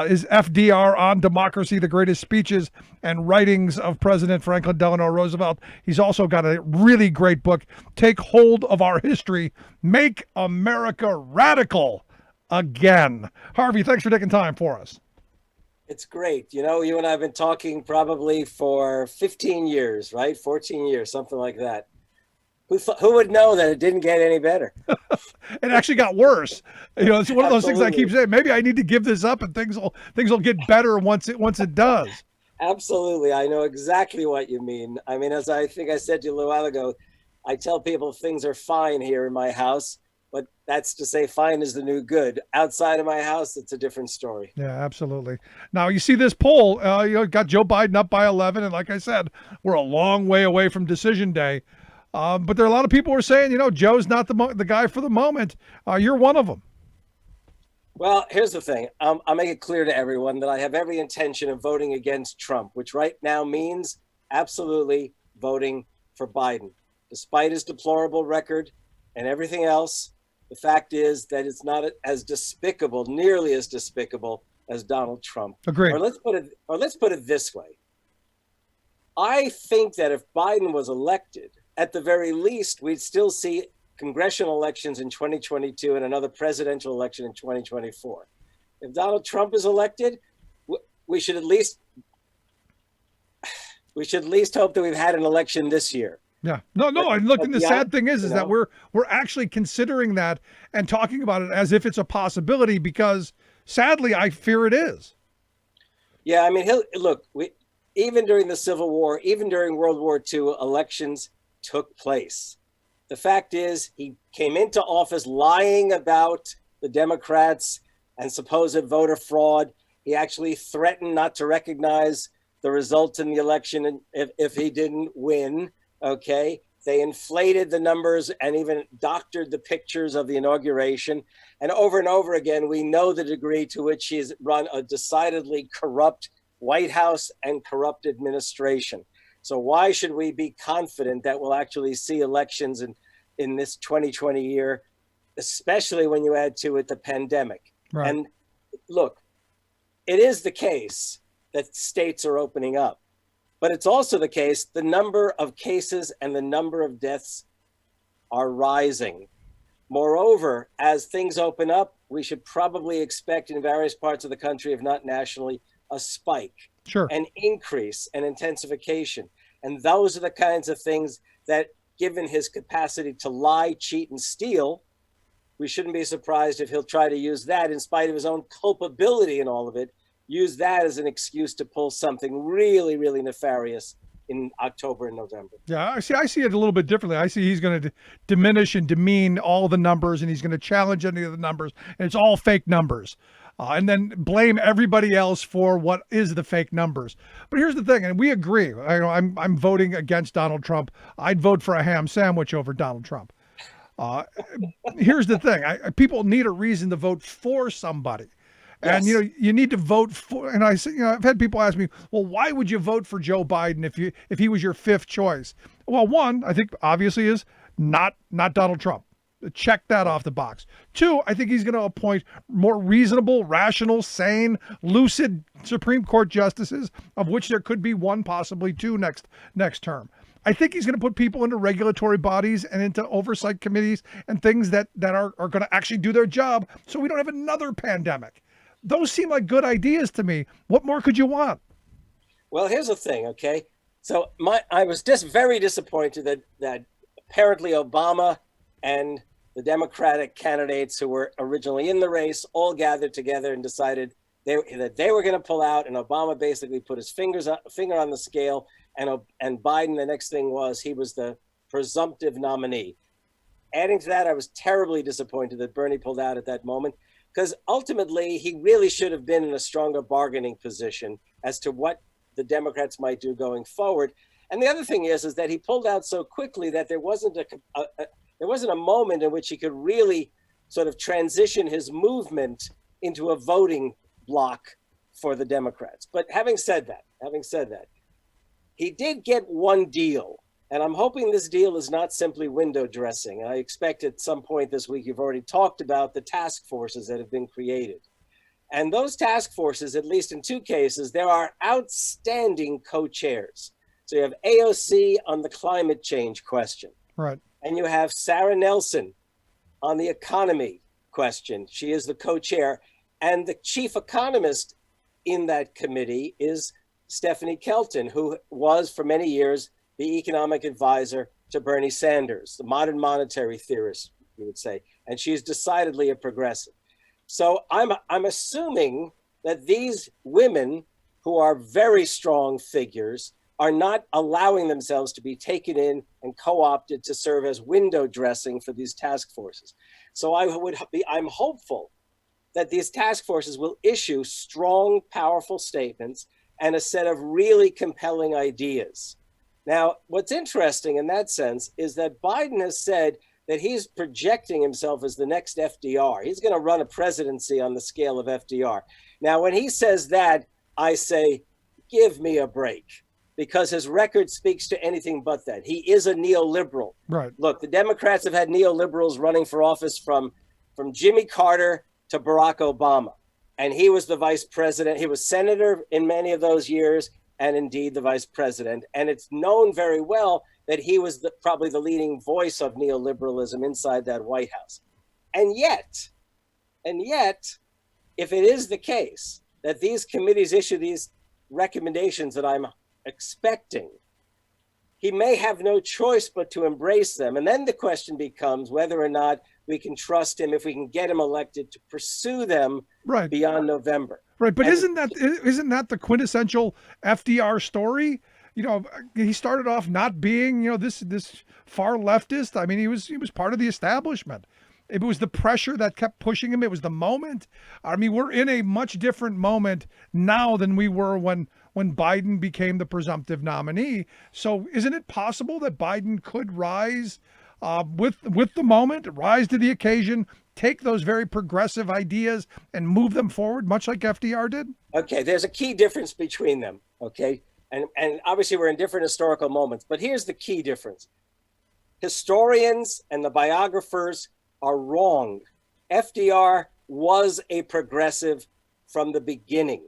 is FDR on Democracy, the Greatest Speeches and Writings of President Franklin Delano Roosevelt. He's also got a really great book, Take Hold of Our History, Make America Radical Again. Harvey, thanks for taking time for us. It's great. You know, you and I have been talking probably for 15 years, right? 14 years, something like that. Who would know that it didn't get any better? It actually got worse. You know, it's one of those things I keep saying, maybe I need to give this up and things will get better once it does. Absolutely. I know exactly what you mean. I mean, as I think I said to you a little while ago, I tell people things are fine here in my house. But that's to say fine is the new good. Outside of my house, it's a different story. Yeah, absolutely. Now you see this poll, got Joe Biden up by 11. And like I said, we're a long way away from decision day. But there are a lot of people who are saying, Joe's not the guy for the moment. You're one of them. Well, here's the thing. I'll make it clear to everyone that I have every intention of voting against Trump, which right now means absolutely voting for Biden. Despite his deplorable record and everything else, the fact is that it's not as despicable, nearly as despicable as Donald Trump. Agreed. Or let's put it this way. I think that if Biden was elected, at the very least, we'd still see congressional elections in 2022 and another presidential election in 2024. If Donald Trump is elected, we should at least hope that we've had an election this year. Yeah. No. And look, and the sad thing is that we're actually considering that and talking about it as if it's a possibility because sadly, I fear it is. Yeah. I mean, even during the Civil War, even during World War II, elections took place. The fact is he came into office lying about the Democrats and supposed voter fraud. He actually threatened not to recognize the results in the election if he didn't win. Okay. They inflated the numbers and even doctored the pictures of the inauguration. And over again, we know the degree to which he's run a decidedly corrupt White House and corrupt administration. So why should we be confident that we'll actually see elections in this 2020 year, especially when you add to it the pandemic? Right. And look, it is the case that states are opening up, but it's also the case the number of cases and the number of deaths are rising. Moreover, as things open up, we should probably expect in various parts of the country, if not nationally, a spike, Sure, an increase, an intensification. And those are the kinds of things that, given his capacity to lie, cheat, and steal, we shouldn't be surprised if he'll try to use that, in spite of his own culpability in all of it, use that as an excuse to pull something really, really nefarious in October and November. Yeah, I see it a little bit differently. I see he's going to diminish and demean all the numbers, and he's going to challenge any of the numbers, and it's all fake numbers. And then blame everybody else for what is the fake numbers. But here's the thing, and we agree. I'm voting against Donald Trump. I'd vote for a ham sandwich over Donald Trump. Here's the thing. People need a reason to vote for somebody. And, Yes. you need to vote for, and I say, I've had people ask me, well, why would you vote for Joe Biden if he was your fifth choice? Well, one, I think obviously is not Donald Trump. Check that off the box. Two, I think he's going to appoint more reasonable, rational, sane, lucid Supreme Court justices, of which there could be one, possibly two next term. I think he's going to put people into regulatory bodies and into oversight committees and things that are going to actually do their job so we don't have another pandemic. Those seem like good ideas to me. What more could you want? Well, here's the thing, okay? So I was just very disappointed that apparently Obama and the Democratic candidates who were originally in the race all gathered together and decided that they were going to pull out, and Obama basically put his finger on the scale, and Biden, the next thing was he was the presumptive nominee. Adding to that, I was terribly disappointed that Bernie pulled out at that moment, because ultimately he really should have been in a stronger bargaining position as to what the Democrats might do going forward. And the other thing is that he pulled out so quickly that there wasn't a moment in which he could really sort of transition his movement into a voting bloc for the Democrats. But having said that, he did get one deal. And I'm hoping this deal is not simply window dressing. I expect at some point this week, you've already talked about the task forces that have been created. And those task forces, at least in two cases, there are outstanding co-chairs. So you have AOC on the climate change question. Right. And you have Sarah Nelson on the economy question. She is the co-chair. And the chief economist in that committee is Stephanie Kelton, who was for many years the economic advisor to Bernie Sanders, the modern monetary theorist, you would say. And she's decidedly a progressive. So I'm assuming that these women, who are very strong figures, are not allowing themselves to be taken in and co-opted to serve as window dressing for these task forces. So I'm hopeful that these task forces will issue strong, powerful statements and a set of really compelling ideas. Now, what's interesting in that sense is that Biden has said that he's projecting himself as the next FDR. He's going to run a presidency on the scale of FDR. Now, when he says that, I say, give me a break, because his record speaks to anything but that. He is a neoliberal. Right. Look, the Democrats have had neoliberals running for office from Jimmy Carter to Barack Obama. And he was the vice president. He was senator in many of those years, and indeed the vice president. And it's known very well that he was probably the leading voice of neoliberalism inside that White House. And yet, if it is the case that these committees issue these recommendations that I'm expecting, he may have no choice but to embrace them. And then the question becomes whether or not we can trust him, if we can get him elected, to pursue them beyond November. Right, but isn't that the quintessential FDR story? You know, he started off not being, this far leftist. I mean, he was part of the establishment. It was the pressure that kept pushing him. It was the moment. I mean, we're in a much different moment now than we were when Biden became the presumptive nominee. So isn't it possible that Biden could rise with the moment, rise to the occasion, take those very progressive ideas and move them forward, much like FDR did? Okay, there's a key difference between them, okay? And obviously we're in different historical moments, but here's the key difference. Historians and the biographers are wrong. FDR was a progressive from the beginning.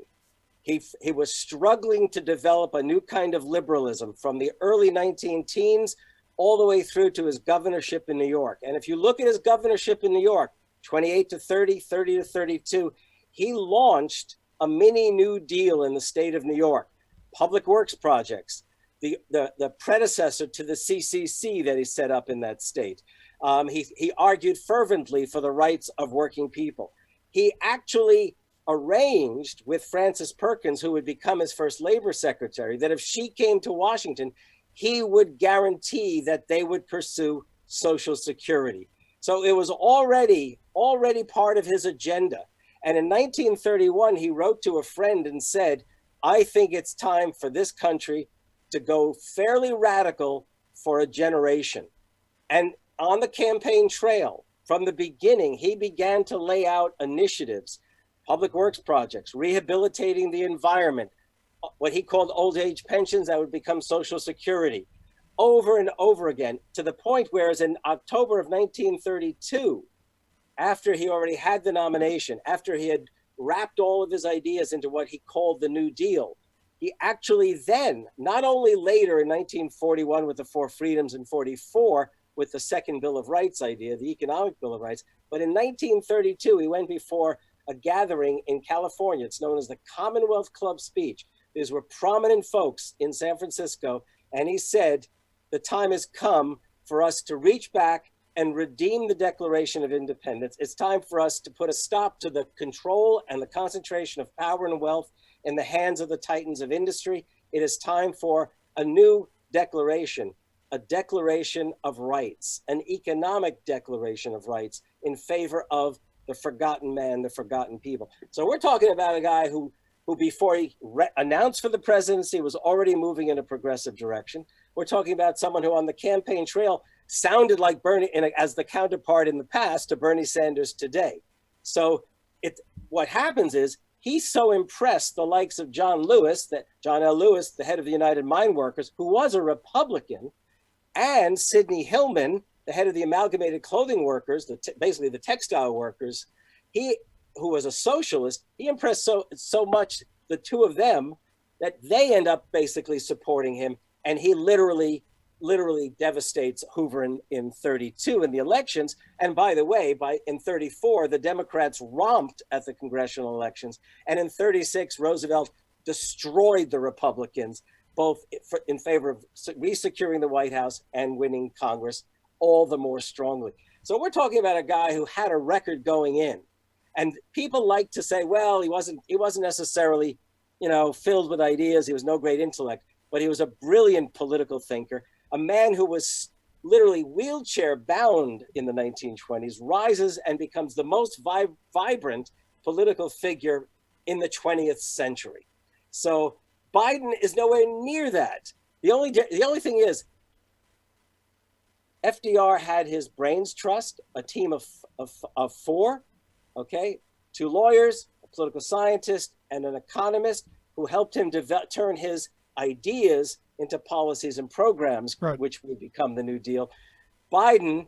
He was struggling to develop a new kind of liberalism from the early 19 teens all the way through to his governorship in New York. And if you look at his governorship in New York, 28 to 30, 30 to 32, he launched a mini New Deal in the state of New York. Public works projects, the predecessor to the CCC that he set up in that state. He argued fervently for the rights of working people. He actually arranged with Frances Perkins, who would become his first labor secretary, that if she came to Washington, he would guarantee that they would pursue Social Security. So it was already part of his agenda. And in 1931, he wrote to a friend and said, I think it's time for this country to go fairly radical for a generation. And on the campaign trail, from the beginning, he began to lay out initiatives, public works projects, rehabilitating the environment, what he called old age pensions that would become Social Security, over and over again, to the point where, as in October of 1932, after he already had the nomination, after he had wrapped all of his ideas into what he called the New Deal, he actually then, not only later in 1941 with the Four Freedoms and 44 with the Second Bill of Rights idea, the Economic Bill of Rights, but in 1932, he went before a gathering in California. It's known as the Commonwealth Club speech. These were prominent folks in San Francisco, and he said, the time has come for us to reach back and redeem the Declaration of Independence. It's time for us to put a stop to the control and the concentration of power and wealth in the hands of the titans of industry. It is time for a new declaration, a declaration of rights, an economic declaration of rights in favor of the forgotten man, the forgotten people. So we're talking about a guy who before he announced for the presidency was already moving in a progressive direction. We're talking about someone who on the campaign trail sounded like Bernie as the counterpart in the past to Bernie Sanders today. So what happens is he so impressed the likes of John L. Lewis, the head of the United Mine Workers, who was a Republican, and Sidney Hillman, the head of the Amalgamated Clothing Workers, basically the textile workers, who was a socialist, he impressed so much the two of them that they end up basically supporting him, and he literally devastates Hoover in 32 in the elections. And by the way, in 34, the Democrats romped at the congressional elections, and in 36, Roosevelt destroyed the Republicans, both in favor of resecuring the White House and winning Congress all the more strongly. So we're talking about a guy who had a record going in. And people like to say, well, he wasn't necessarily, filled with ideas. He was no great intellect, but he was a brilliant political thinker, a man who was literally wheelchair bound in the 1920s, rises and becomes the most vibrant political figure in the 20th century. So Biden is nowhere near that. The only thing is, FDR had his brains trust, a team of four, okay, 2 lawyers, a political scientist, and an economist who helped him turn his ideas into policies and programs, right, which would become the New Deal. Biden,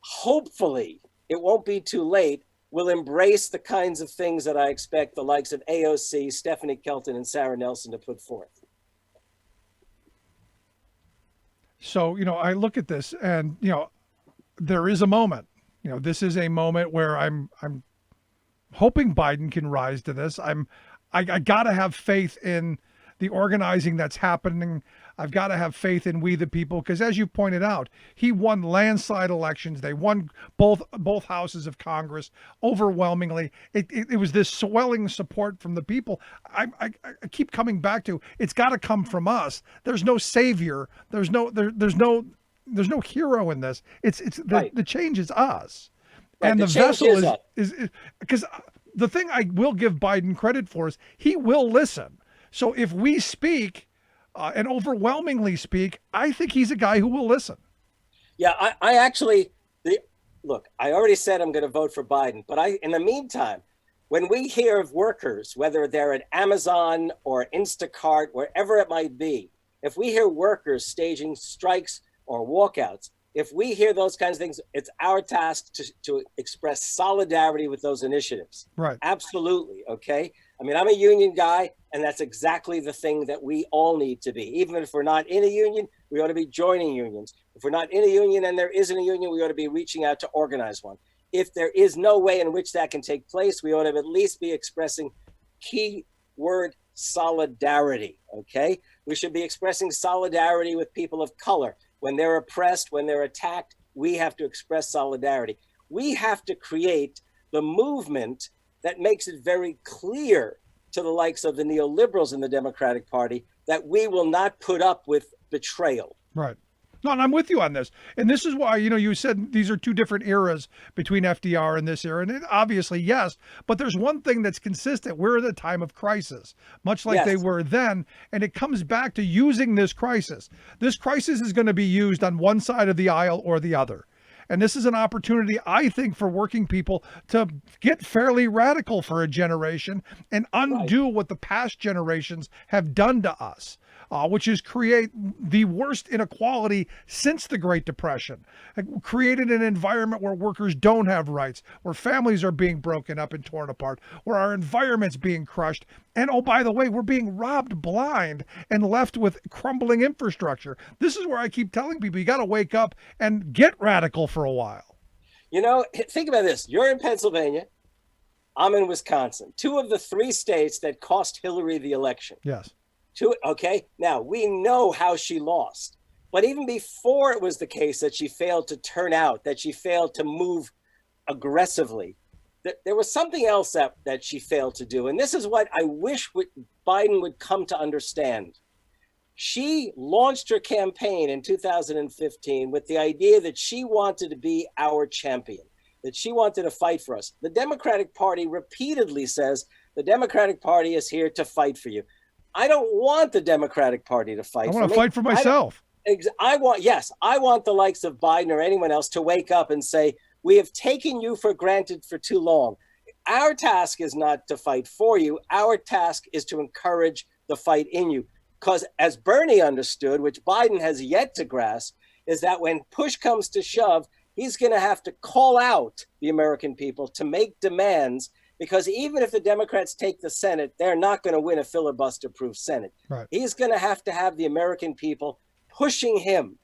hopefully, it won't be too late, will embrace the kinds of things that I expect the likes of AOC, Stephanie Kelton, and Sarah Nelson to put forth. So, I look at this and, there is a moment, this is a moment where I'm hoping Biden can rise to this. I got to have faith in the organizing that's happening. I've got to have faith in we the people, because as you pointed out, he won landslide elections. They won both houses of Congress overwhelmingly. It was this swelling support from the people. I keep coming back to, it's got to come from us. There's no savior. There's no hero in this. The change is us. Right, and the vessel is because the thing I will give Biden credit for is he will listen. So if we speak and overwhelmingly speak, I think he's a guy who will listen. Yeah, I actually, look, I already said I'm going to vote for Biden, but in the meantime, when we hear of workers, whether they're at Amazon or Instacart, wherever it might be, if we hear workers staging strikes or walkouts, if we hear those kinds of things, it's our task to express solidarity with those initiatives. Right. Absolutely. Okay. I mean, I'm a union guy, and that's exactly the thing that we all need to be. Even if we're not in a union, we ought to be joining unions. If we're not in a union and there isn't a union, we ought to be reaching out to organize one. If there is no way in which that can take place, we ought to at least be expressing key word solidarity. Okay. We should be expressing solidarity with people of color. When they're oppressed, when they're attacked, we have to express solidarity. We have to create the movement that makes it very clear to the likes of the neoliberals in the Democratic Party that we will not put up with betrayal. Right. No, and I'm with you on this. And this is why, you said these are 2 different eras between FDR and this era. And obviously, yes, but there's one thing that's consistent. We're at a time of crisis, much like they were then. And it comes back to using this crisis. This crisis is going to be used on one side of the aisle or the other. And this is an opportunity, I think, for working people to get fairly radical for a generation and undo what the past generations have done to us, which is create the worst inequality since the Great Depression. Created an environment where workers don't have rights, where families are being broken up and torn apart, where our environment's being crushed. And oh, by the way, we're being robbed blind and left with crumbling infrastructure. This is where I keep telling people, you got to wake up and get radical for a while. Think about this. You're in Pennsylvania. I'm in Wisconsin. 2 of the 3 states that cost Hillary the election. Yes. Okay. Now, we know how she lost. But even before it was the case that she failed to turn out, that she failed to move aggressively, there was something else that she failed to do. And this is what I wish Biden would come to understand. She launched her campaign in 2015 with the idea that she wanted to be our champion, that she wanted to fight for us. The Democratic Party repeatedly says the Democratic Party is here to fight for you. I don't want the Democratic Party to fight for me. I want to fight for myself. I want the likes of Biden or anyone else to wake up and say, we have taken you for granted for too long. Our task is not to fight for you. Our task is to encourage the fight in you. Because as Bernie understood, which Biden has yet to grasp, is that when push comes to shove, he's going to have to call out the American people to make demands, because even if the Democrats take the Senate, they're not going to win a filibuster-proof Senate. Right. He's going to have the American people pushing him,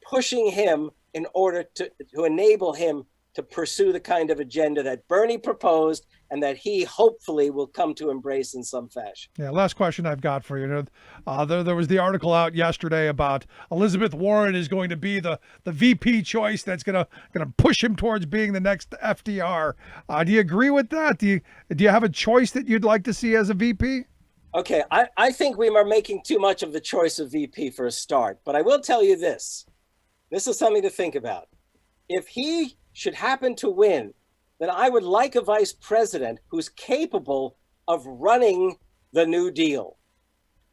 pushing him in order to enable him to pursue the kind of agenda that Bernie proposed and that he hopefully will come to embrace in some fashion. Yeah, last question I've got for you. There was the article out yesterday about Elizabeth Warren is going to be the VP choice that's going to push him towards being the next FDR. Do you agree with that? Do you have a choice that you'd like to see as a VP? Okay, I think we are making too much of the choice of VP for a start, but I will tell you this. This is something to think about. If he should happen to win, then I would like a vice president who's capable of running the New Deal.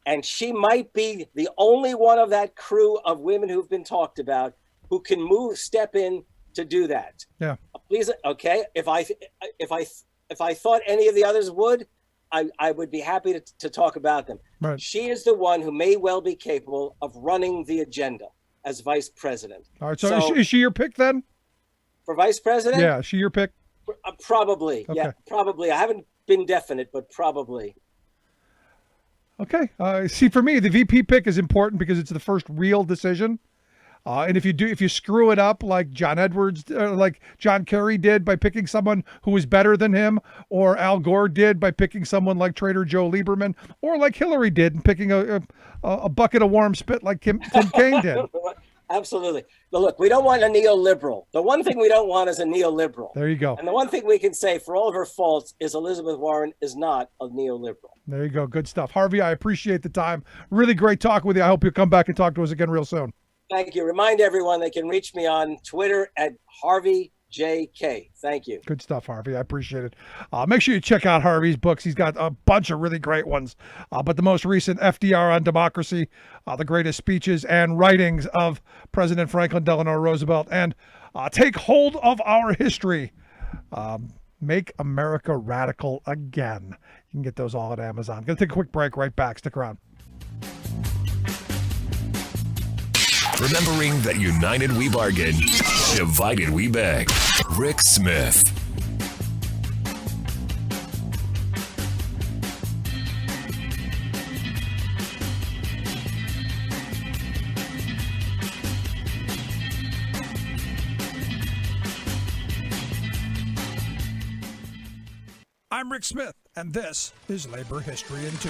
And she might be the only one of that crew of women who've been talked about who can step in to do that. Yeah. Please, okay. If I thought any of the others would, I would be happy to talk about them. Right. She is the one who may well be capable of running the agenda as vice president. All right. So is she your pick then? For vice president? Yeah. Is she your pick? Probably. Okay. Yeah, probably. I haven't been definite, but probably. Okay. See, for me, the VP pick is important because it's the first real decision. And if you screw it up like John Edwards, like John Kerry did by picking someone who was better than him, or Al Gore did by picking someone like Trader Joe Lieberman, or like Hillary did and picking a bucket of warm spit like Tim Kaine did. Absolutely. But look, we don't want a neoliberal. The one thing we don't want is a neoliberal. There you go. And the one thing we can say, for all of her faults, is Elizabeth Warren is not a neoliberal. There you go. Good stuff. Harvey, I appreciate the time. Really great talking with you. I hope you'll come back and talk to us again real soon. Thank you. Remind everyone they can reach me on Twitter at HarveyJK. Thank you. Good stuff, Harvey. I appreciate it. Make sure you check out Harvey's books. He's got a bunch of really great ones. But the most recent, FDR on Democracy, the greatest speeches and writings of President Franklin Delano Roosevelt, and Take Hold of Our History. Make America Radical Again. You can get those all at Amazon. Going to take a quick break. Right back. Stick around. Remembering that united we bargain, divided we beg. Rick Smith. I'm Rick Smith, and this is Labor History in 2.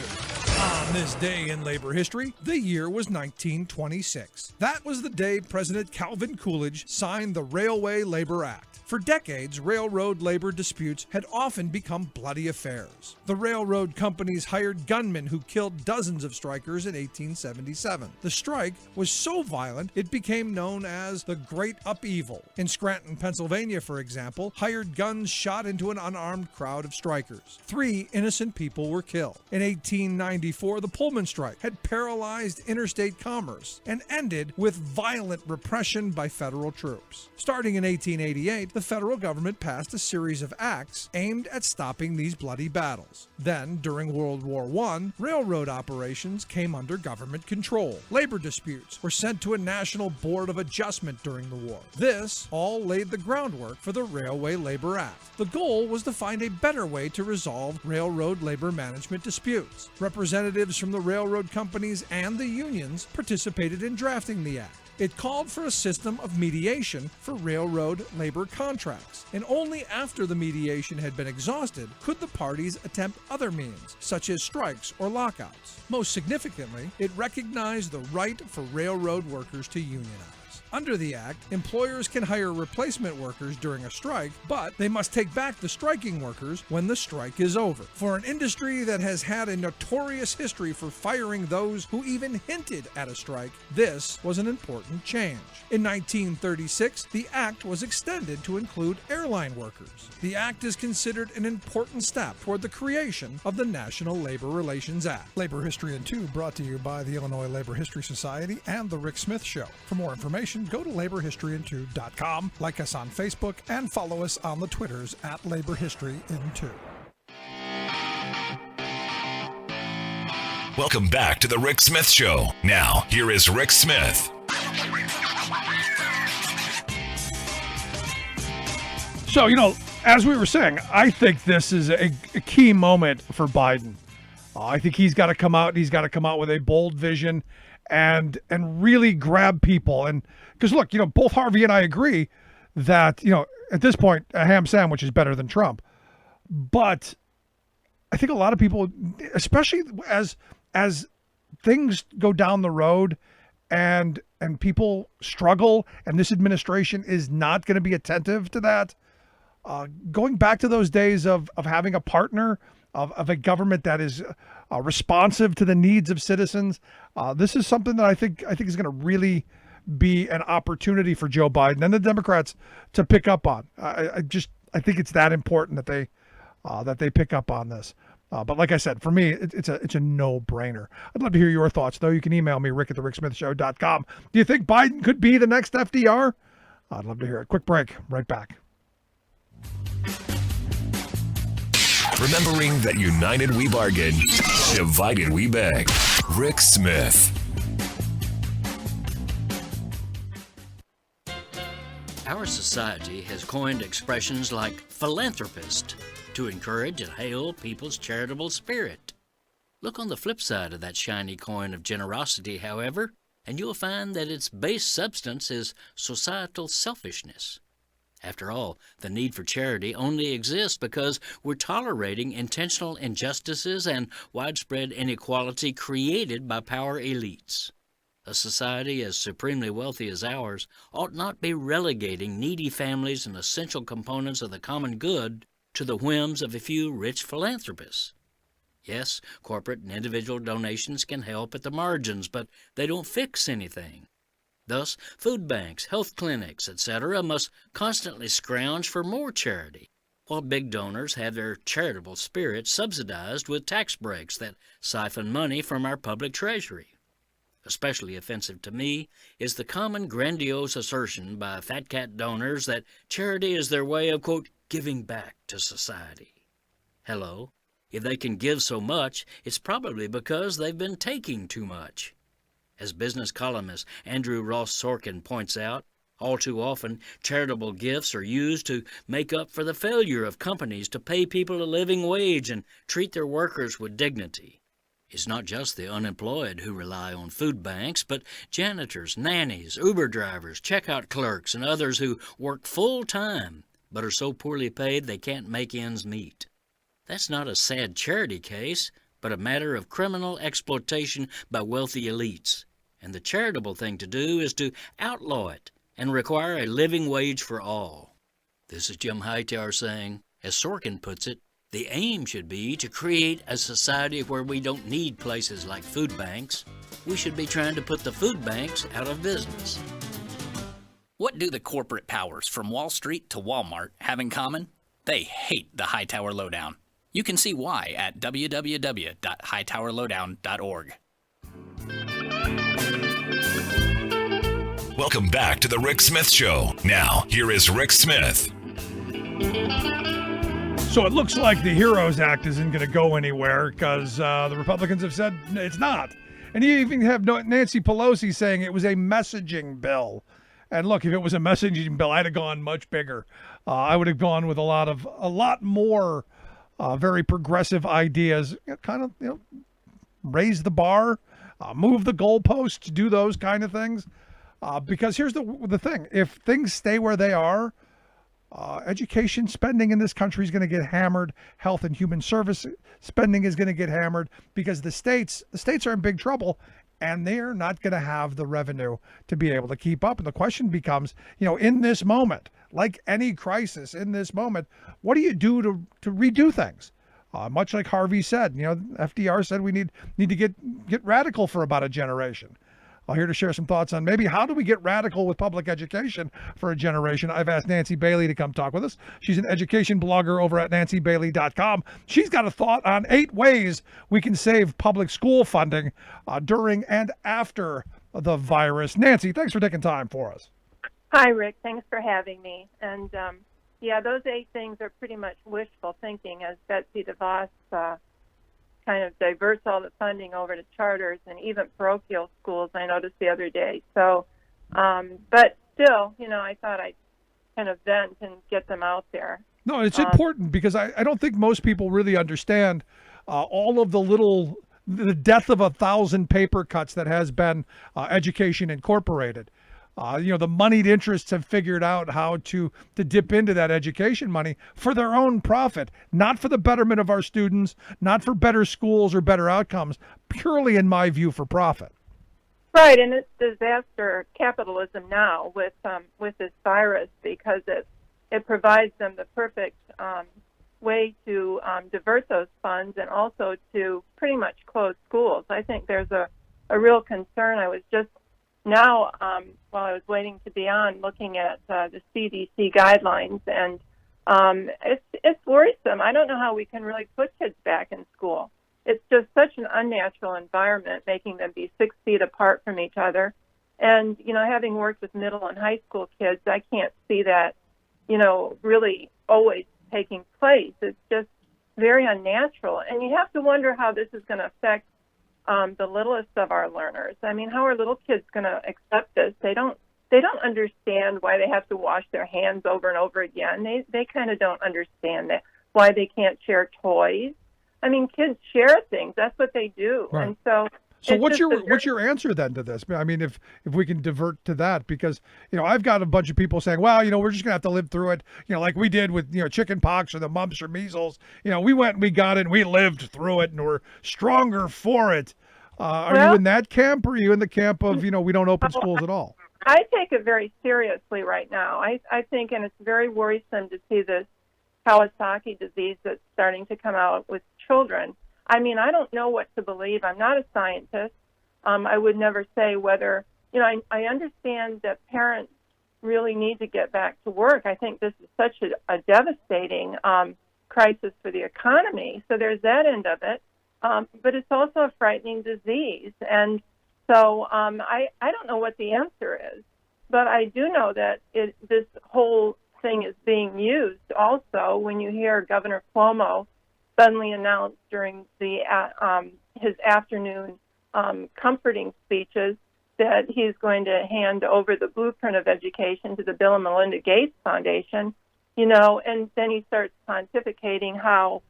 On this day in labor history, the year was 1926. That was the day President Calvin Coolidge signed the Railway Labor Act. For decades, railroad labor disputes had often become bloody affairs. The railroad companies hired gunmen who killed dozens of strikers in 1877. The strike was so violent it became known as the Great Upheaval. In Scranton, Pennsylvania, for example, hired guns shot into an unarmed crowd of strikers. 3 innocent people were killed. In 1894, the Pullman strike had paralyzed interstate commerce and ended with violent repression by federal troops. Starting in 1888, the federal government passed a series of acts aimed at stopping these bloody battles. Then, during World War I, railroad operations came under government control. Labor disputes were sent to a national board of adjustment during the war. This all laid the groundwork for the Railway Labor Act. The goal was to find a better way to resolve railroad labor management disputes. Representatives from the railroad companies and the unions participated in drafting the act. It called for a system of mediation for railroad labor contracts, and only after the mediation had been exhausted could the parties attempt other means, such as strikes or lockouts. Most significantly, it recognized the right for railroad workers to unionize. Under the Act, employers can hire replacement workers during a strike, but they must take back the striking workers when the strike is over. For an industry that has had a notorious history for firing those who even hinted at a strike, this was an important change. In 1936, the Act was extended to include airline workers. The Act is considered an important step toward the creation of the National Labor Relations Act. Labor History in 2 brought to you by the Illinois Labor History Society and The Rick Smith Show. For more information, go to laborhistoryin2.com, like us on Facebook, and follow us on the Twitters at Labor History in 2. Welcome back to the Rick Smith Show. Now, here is Rick Smith. So, as we were saying, I think this is a key moment for Biden. I think he's got to come out. He's got to come out with a bold vision and really grab people. And because look, both Harvey and I agree that, at this point, a ham sandwich is better than Trump. But I think a lot of people, especially as things go down the road and people struggle, and this administration is not going to be attentive to that. Going back to those days of having a partner of a government that is responsive to the needs of citizens. This is something that I think is going to really be an opportunity for Joe Biden and the Democrats to pick up on. I think it's that important that they pick up on this. But like I said, for me, it's a no-brainer. I'd love to hear your thoughts, though. You can email me, rick@thericksmithshow.com. Do you think Biden could be the next FDR? I'd love to hear it. Quick break. Right back. Remembering that united we bargain, divided we beg. Rick Smith. Our society has coined expressions like philanthropist to encourage and hail people's charitable spirit. Look on the flip side of that shiny coin of generosity, however, and you'll find that its base substance is societal selfishness. After all, the need for charity only exists because we're tolerating intentional injustices and widespread inequality created by power elites. A society as supremely wealthy as ours ought not be relegating needy families and essential components of the common good to the whims of a few rich philanthropists. Yes, corporate and individual donations can help at the margins, but they don't fix anything. Thus, food banks, health clinics, etc. must constantly scrounge for more charity, while big donors have their charitable spirit subsidized with tax breaks that siphon money from our public treasury. Especially offensive to me is the common grandiose assertion by fat cat donors that charity is their way of, quote, giving back to society. Hello? If they can give so much, it's probably because they've been taking too much. As business columnist Andrew Ross Sorkin points out, all too often, charitable gifts are used to make up for the failure of companies to pay people a living wage and treat their workers with dignity. It's not just the unemployed who rely on food banks, but janitors, nannies, Uber drivers, checkout clerks, and others who work full-time but are so poorly paid they can't make ends meet. That's not a sad charity case, but a matter of criminal exploitation by wealthy elites. And the charitable thing to do is to outlaw it and require a living wage for all. This is Jim Hightower saying, as Sorkin puts it, the aim should be to create a society where we don't need places like food banks. We should be trying to put the food banks out of business. What do the corporate powers from Wall Street to Walmart have in common? They hate the Hightower Lowdown. You can see why at www.hightowerlowdown.org. Welcome back to the Rick Smith Show. Now, here is Rick Smith. So it looks like the HEROES Act isn't going to go anywhere because the Republicans have said it's not. And you even have Nancy Pelosi saying it was a messaging bill. And look, if it was a messaging bill, I'd have gone much bigger. I would have gone with a lot more very progressive ideas. Kind of, raise the bar, move the goalposts, do those kind of things. Because here's the thing: if things stay where they are, education spending in this country is going to get hammered. Health and human service spending is going to get hammered because the states are in big trouble. And they're not going to have the revenue to be able to keep up. And the question becomes, in this moment, like any crisis in this moment, what do you do to redo things? Much like Harvey said, FDR said we need to get radical for about a generation. I'm here to share some thoughts on maybe how do we get radical with public education for a generation. I've asked Nancy Bailey to come talk with us. She's an education blogger over at nancybailey.com. She's got a thought on 8 ways we can save public school funding during and after the virus. Nancy, thanks for taking time for us. Hi, Rick. Thanks for having me. And those 8 things are pretty much wishful thinking, as Betsy DeVos kind of diverts all the funding over to charters and even parochial schools, I noticed the other day. So, but still, I thought I'd kind of vent and get them out there. No, it's important because I don't think most people really understand all of the death of 1,000 paper cuts that has been Education Incorporated. The moneyed interests have figured out how to dip into that education money for their own profit, not for the betterment of our students, not for better schools or better outcomes, purely, in my view, for profit. Right, and it's disaster capitalism now with this virus because it provides them the perfect way to divert those funds and also to pretty much close schools. I think there's a real concern. I was just now, while I was waiting to be on, looking at the CDC guidelines, and it's worrisome. I don't know how we can really put kids back in school. It's just such an unnatural environment, making them be 6 feet apart from each other. And, having worked with middle and high school kids, I can't see that, really always taking place. It's just very unnatural. And you have to wonder how this is going to affect the littlest of our learners. I mean, how are little kids going to accept this? They don't understand why they have to wash their hands over and over again. They kind of don't understand that, why they can't share toys. I mean, kids share things. That's what they do. Right. And so what's your answer then to this? I mean, if we can divert to that, because I've got a bunch of people saying, well, we're just gonna have to live through it, like we did with chicken pox or the mumps or measles. We went and we got it and we lived through it and we're stronger for it. Are you in that camp, or are you in the camp of we don't open schools at all? I take it very seriously right now. I think, and it's very worrisome to see this Kawasaki disease that's starting to come out with children. I mean, I don't know what to believe. I'm not a scientist. I would never say whether, I understand that parents really need to get back to work. I think this is such a devastating crisis for the economy. So there's that end of it. But it's also a frightening disease. And so I don't know what the answer is. But I do know that this whole thing is being used also when you hear Governor Cuomo suddenly announced during his afternoon comforting speeches that he's going to hand over the blueprint of education to the Bill and Melinda Gates Foundation, and then he starts pontificating how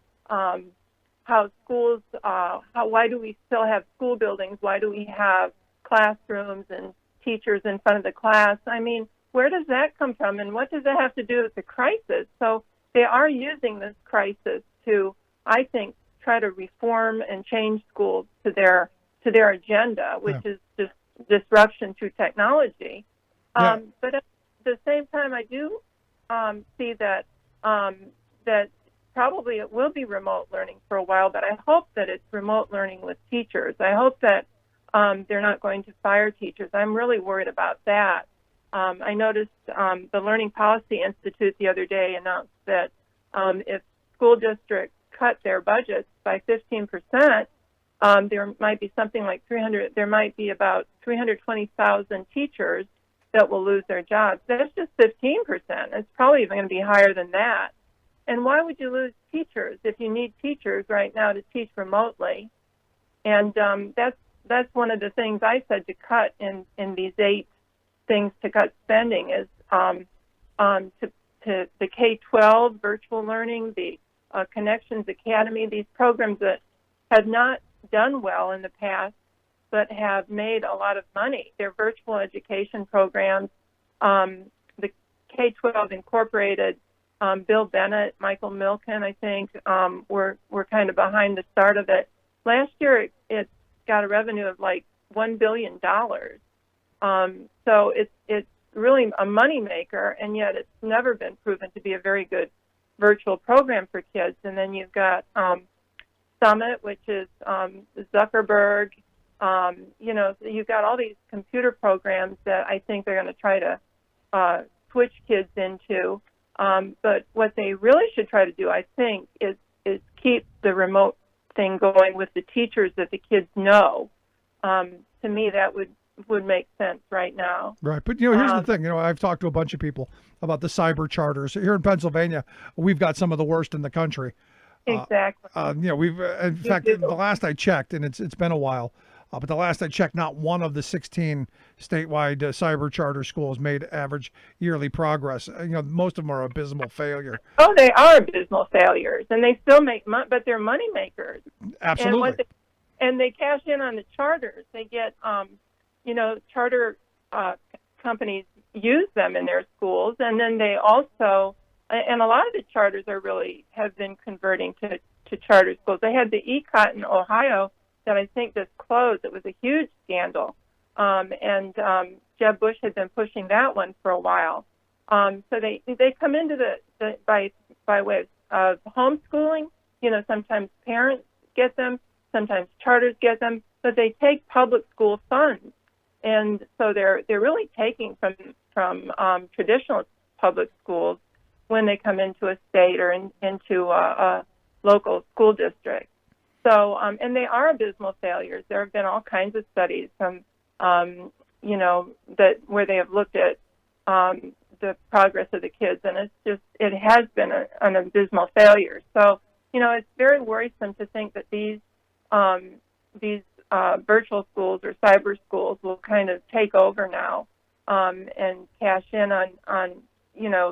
schools, why do we still have school buildings? Why do we have classrooms and teachers in front of the class? I mean, where does that come from, and what does that have to do with the crisis? So they are using this crisis to, I think, try to reform and change schools to their agenda, which is just disruption through technology. But at the same time, I do see that that probably it will be remote learning for a while, but I hope that it's remote learning with teachers. I hope that they're not going to fire teachers. I'm really worried about that. I noticed the Learning Policy Institute the other day announced that if school districts cut their budgets by 15%, there might be something like there might be about 320,000 teachers that will lose their jobs. That's just 15%. It's probably even going to be higher than that. And why would you lose teachers if you need teachers right now to teach remotely? And that's one of the things I said to cut in these 8 things to cut spending is to the K-12 virtual learning, the Connections Academy, these programs that have not done well in the past but have made a lot of money. They're virtual education programs. The K-12 Incorporated, Bill Bennett, Michael Milken, I think, were kind of behind the start of it. Last year, it got a revenue of like $1 billion. So it's really a moneymaker, and yet it's never been proven to be a very good virtual program for kids. And then you've got Summit, which is Zuckerberg. You've got all these computer programs that I think they're going to try to switch kids into. But what they really should try to do, I think, is keep the remote thing going with the teachers that the kids know. To me, that would make sense right now. Right. But, here's the thing. I've talked to a bunch of people about the cyber charters. Here in Pennsylvania, we've got some of the worst in the country. Exactly. In fact, the last I checked, and it's been a while, but the last I checked, not one of the 16 statewide cyber charter schools made average yearly progress. Most of them are abysmal failure. Oh, they are abysmal failures, and they still make money, but they're money makers. Absolutely. And they cash in on the charters. They get, charter companies use them in their schools, and then they also, and a lot of the charters have been converting to charter schools. They had the ECOT in Ohio that I think just closed. It was a huge scandal. And Jeb Bush had been pushing that one for a while. So they come into the by way of homeschooling. Sometimes parents get them, sometimes charters get them, but they take public school funds, and so they're really taking from traditional public schools when they come into a state or into a local school district. So, and they are abysmal failures. There have been all kinds of studies from, that where they have looked at the progress of the kids, and it has been an abysmal failure. So, it's very worrisome to think that these virtual schools or cyber schools will kind of take over now and cash in on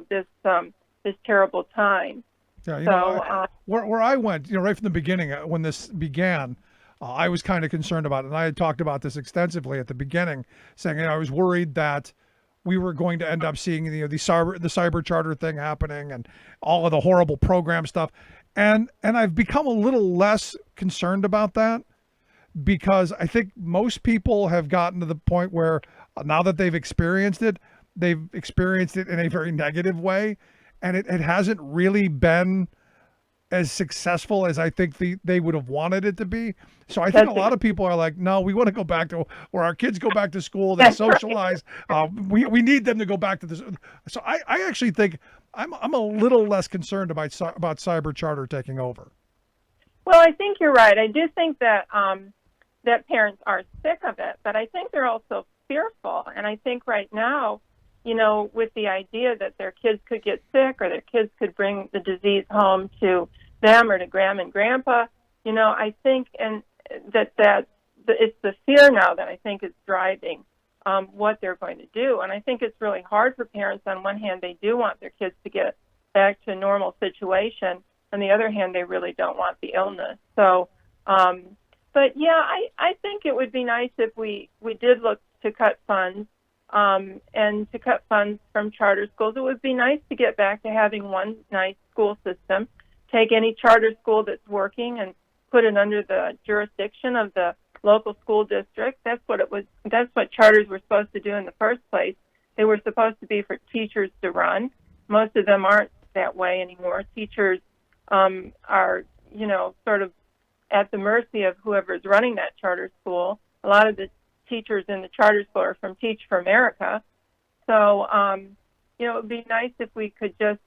this terrible time. Yeah, where I went, right from the beginning, when this began, I was kind of concerned about it. And I had talked about this extensively at the beginning, saying I was worried that we were going to end up seeing the cyber charter thing happening and all of the horrible program stuff. And I've become a little less concerned about that, because I think most people have gotten to the point where now that they've experienced it in a very negative way. And it hasn't really been as successful as I think they would have wanted it to be. So I think a lot of people are like, no, we want to go back to where our kids go back to school, they socialize. We need them to go back to this. So I actually think I'm a little less concerned about cyber charter taking over. Well, I think you're right. I do think that that parents are sick of it, but I think they're also fearful. And I think right now, with the idea that their kids could get sick or their kids could bring the disease home to them or to grandma and grandpa, I think that it's the fear now that I think is driving what they're going to do. And I think it's really hard for parents. On one hand, they do want their kids to get back to a normal situation. On the other hand, they really don't want the illness. So, but yeah, I think it would be nice if we did look to cut funds. And to cut funds from charter schools. It would be nice to get back to having one nice school system, take any charter school that's working and put it under the jurisdiction of the local school district. That's what charters were supposed to do in the first place. They were supposed to be for teachers to run. Most of them aren't that way anymore. Teachers are, sort of at the mercy of whoever's running that charter school. A lot of the teachers in the charter school are from Teach for America. So, it would be nice if we could just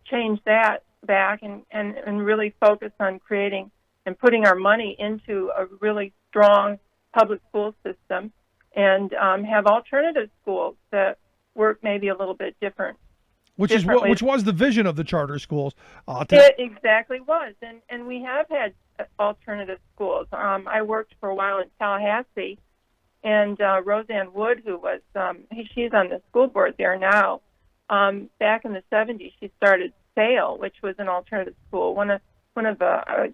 change that back and really focus on creating and putting our money into a really strong public school system and have alternative schools that work maybe a little bit different. Which was the vision of the charter schools. It exactly was. And we have had alternative schools. I worked for a while in Tallahassee. And Roseanne Wood, who was, she's on the school board there now. Back in the 70s, she started SAIL, which was an alternative school, one of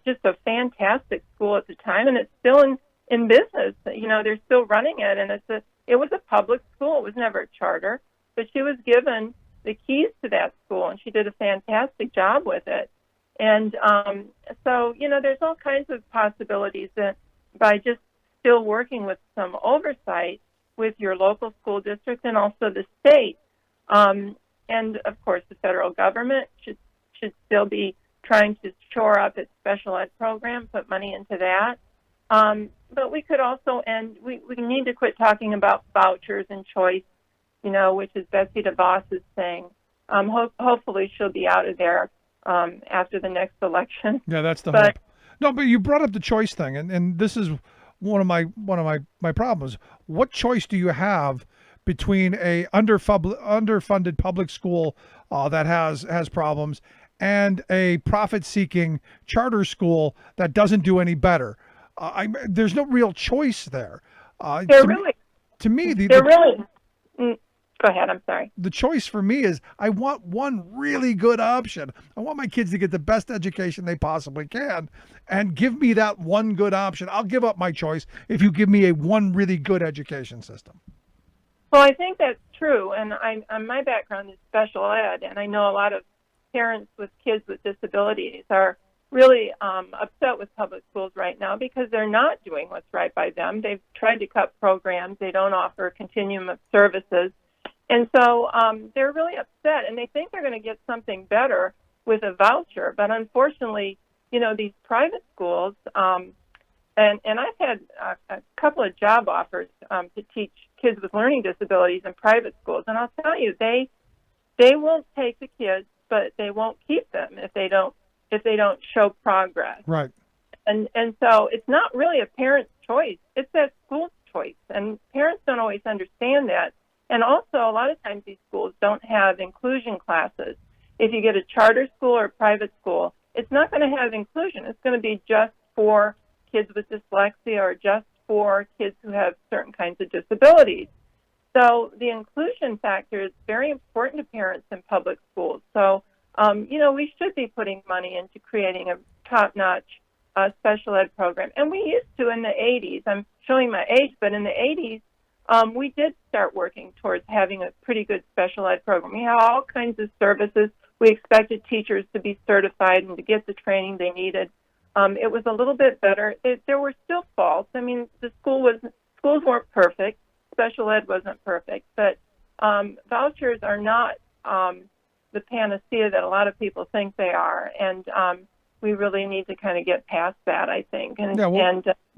just a fantastic school at the time, and it's still in business. They're still running it, and it was a public school. It was never a charter, but she was given the keys to that school, and she did a fantastic job with it. And so, there's all kinds of possibilities that by just still working with some oversight with your local school district and also the state. And, of course, the federal government should still be trying to shore up its special ed program, put money into that. But we could also we need to quit talking about vouchers and choice, which is Betsy DeVos's thing. Hopefully she'll be out of there after the next election. Yeah, that's the hope. No, but you brought up the choice thing, and this is one of my problems. What choice do you have between a underfunded public school that has problems and a profit-seeking charter school that doesn't do any better? There's no real choice there. Go ahead, I'm sorry. The choice for me is I want one really good option. I want my kids to get the best education they possibly can, and give me that one good option. I'll give up my choice if you give me one really good education system. Well, I think that's true, and my background is special ed, and I know a lot of parents with kids with disabilities are really upset with public schools right now because they're not doing what's right by them. They've tried to cut programs. They don't offer a continuum of services. And so they're really upset, and they think they're going to get something better with a voucher. But unfortunately, these private schools, and I've had a couple of job offers to teach kids with learning disabilities in private schools, and I'll tell you, they won't take the kids, but they won't keep them if they don't show progress. Right. And so it's not really a parent's choice; it's that school's choice, and parents don't always understand that. And also, a lot of times these schools don't have inclusion classes. If you get a charter school or a private school, it's not going to have inclusion. It's going to be just for kids with dyslexia or just for kids who have certain kinds of disabilities. So the inclusion factor is very important to parents in public schools. So, we should be putting money into creating a top-notch special ed program. And we used to in the 80s. I'm showing my age, but in the 80s, we did start working towards having a pretty good special ed program. We had all kinds of services. We expected teachers to be certified and to get the training they needed. It was a little bit better. There were still faults. I mean, schools weren't perfect. Special ed wasn't perfect. But vouchers are not the panacea that a lot of people think they are. And we really need to kind of get past that, I think. And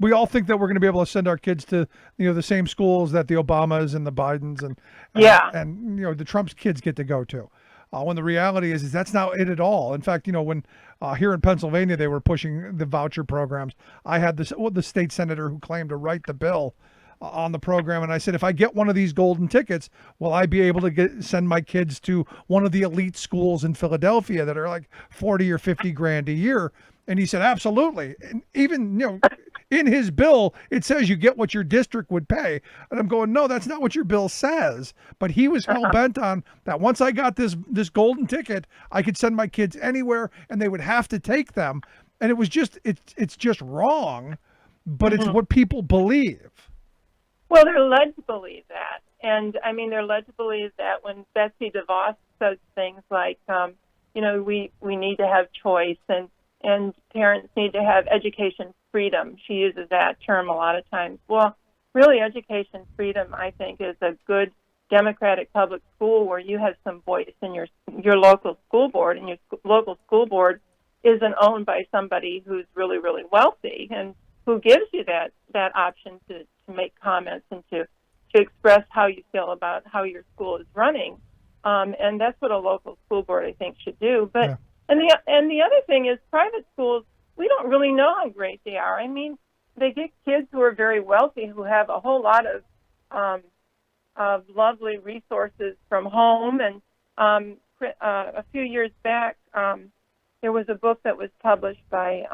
we all think that we're going to be able to send our kids to, the same schools that the Obamas and the Bidens and the Trump's kids get to go to. When the reality is that's not it at all. In fact, when here in Pennsylvania they were pushing the voucher programs, I had the state senator who claimed to write the bill on the program, and I said, if I get one of these golden tickets, will I be able to send my kids to one of the elite schools in Philadelphia that are like 40 or 50 grand a year? And he said, absolutely. And even, in his bill, it says you get what your district would pay. And I'm going, no, that's not what your bill says. But he was hell bent on that. Once I got this golden ticket, I could send my kids anywhere and they would have to take them. And it was just, it's just wrong, but it's what people believe. Well, they're led to believe that. And I mean, they're led to believe that when Betsy DeVos says things like, we need to have choice and parents need to have education freedom. She uses that term a lot of times. Well, really, education freedom, I think, is a good democratic public school where you have some voice in your local school board, and your local school board isn't owned by somebody who's really, really wealthy and who gives you that option to make comments and to express how you feel about how your school is running. And that's what a local school board, I think, should do. But yeah. And the other thing is private schools, we don't really know how great they are. I mean, they get kids who are very wealthy who have a whole lot of lovely resources from home. And a few years back, there was a book that was published by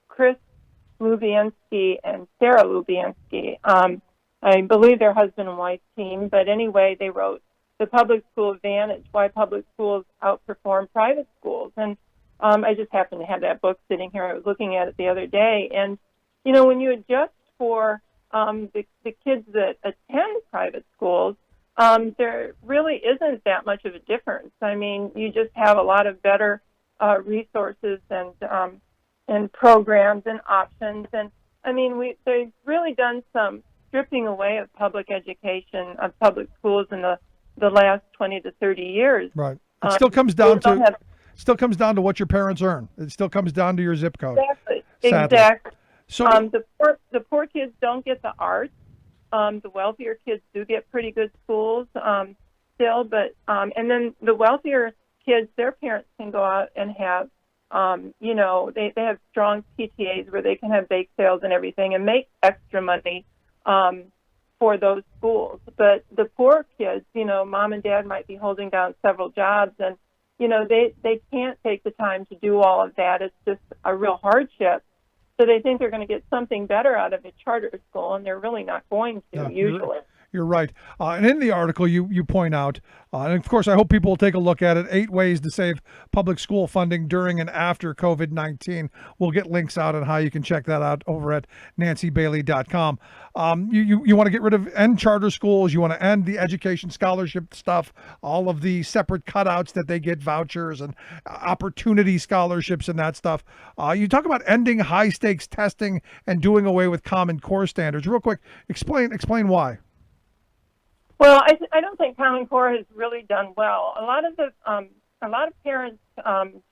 Chris Lubianski and Sarah Lubianski. I believe they're husband and wife team, but anyway, they wrote The Public School Advantage, Why Public Schools Outperform Private Schools. And I just happened to have that book sitting here. I was looking at it the other day. And, when you adjust for the kids that attend private schools, there really isn't that much of a difference. I mean, you just have a lot of better resources and programs and options. And, I mean, they've really done some stripping away of public education, of public schools in the last 20 to 30 years. Right. It still comes down to what your parents earn. It still comes down to your zip code. Exactly. Sadly. Exactly. So the poor kids don't get the arts. The wealthier kids do get pretty good schools still, but and then the wealthier kids, their parents can go out and have they have strong PTAs where they can have bake sales and everything and make extra money for those schools. But the poor kids, mom and dad might be holding down several jobs, and they can't take the time to do all of that. It's just a real hardship. So they think they're going to get something better out of a charter school, and they're really not going to, usually. You're right. And in the article, you point out, and of course, I hope people will take a look at it, 8 ways to save public school funding during and after COVID-19. We'll get links out on how you can check that out over at nancybailey.com. You want to end charter schools. You want to end the education scholarship stuff, all of the separate cutouts that they get, vouchers and opportunity scholarships and that stuff. You talk about ending high stakes testing and doing away with Common Core standards. Real quick, explain why. Well, I don't think Common Core has really done well. A lot of the a lot of parents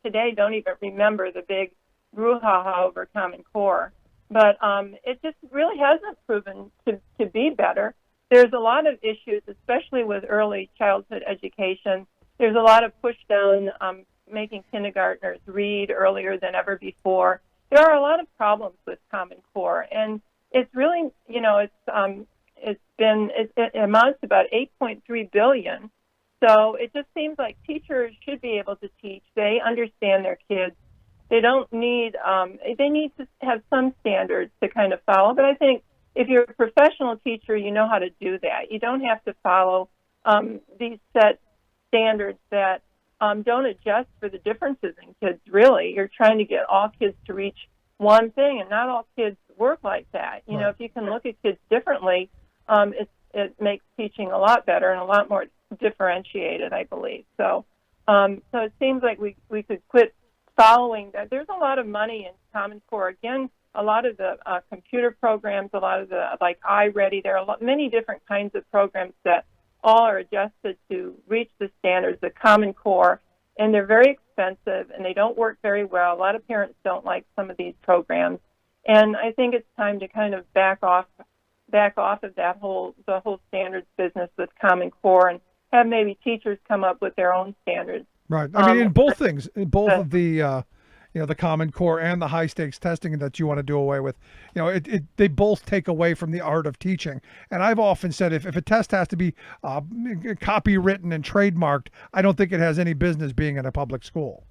today don't even remember the big brouhaha over Common Core, but it just really hasn't proven to be better. There's a lot of issues, especially with early childhood education. There's a lot of push down making kindergartners read earlier than ever before. There are a lot of problems with Common Core, and it's really, you know, it amounts to about $8.3 billion. So it just seems like teachers should be able to teach. They understand their kids. They don't need, they need to have some standards to kind of follow. But I think if you're a professional teacher, you know how to do that. You don't have to follow these set standards that don't adjust for the differences in kids, really. You're trying to get all kids to reach one thing, and not all kids work like that. You know, if you can look at kids differently, it makes teaching a lot better and a lot more differentiated, I believe. So it seems like we could quit following that. There's a lot of money in Common Core. Again, a lot of the computer programs, a lot of the, like iReady, there are many different kinds of programs that all are adjusted to reach the standards, the Common Core, and they're very expensive and they don't work very well. A lot of parents don't like some of these programs, and I think it's time to kind of back off of the whole standards business with Common Core and have maybe teachers come up with their own standards. Right. I mean, in both things, in both of the the Common Core and the high stakes testing that you want to do away with, they both take away from the art of teaching. And I've often said if a test has to be copywritten and trademarked, I don't think it has any business being in a public school.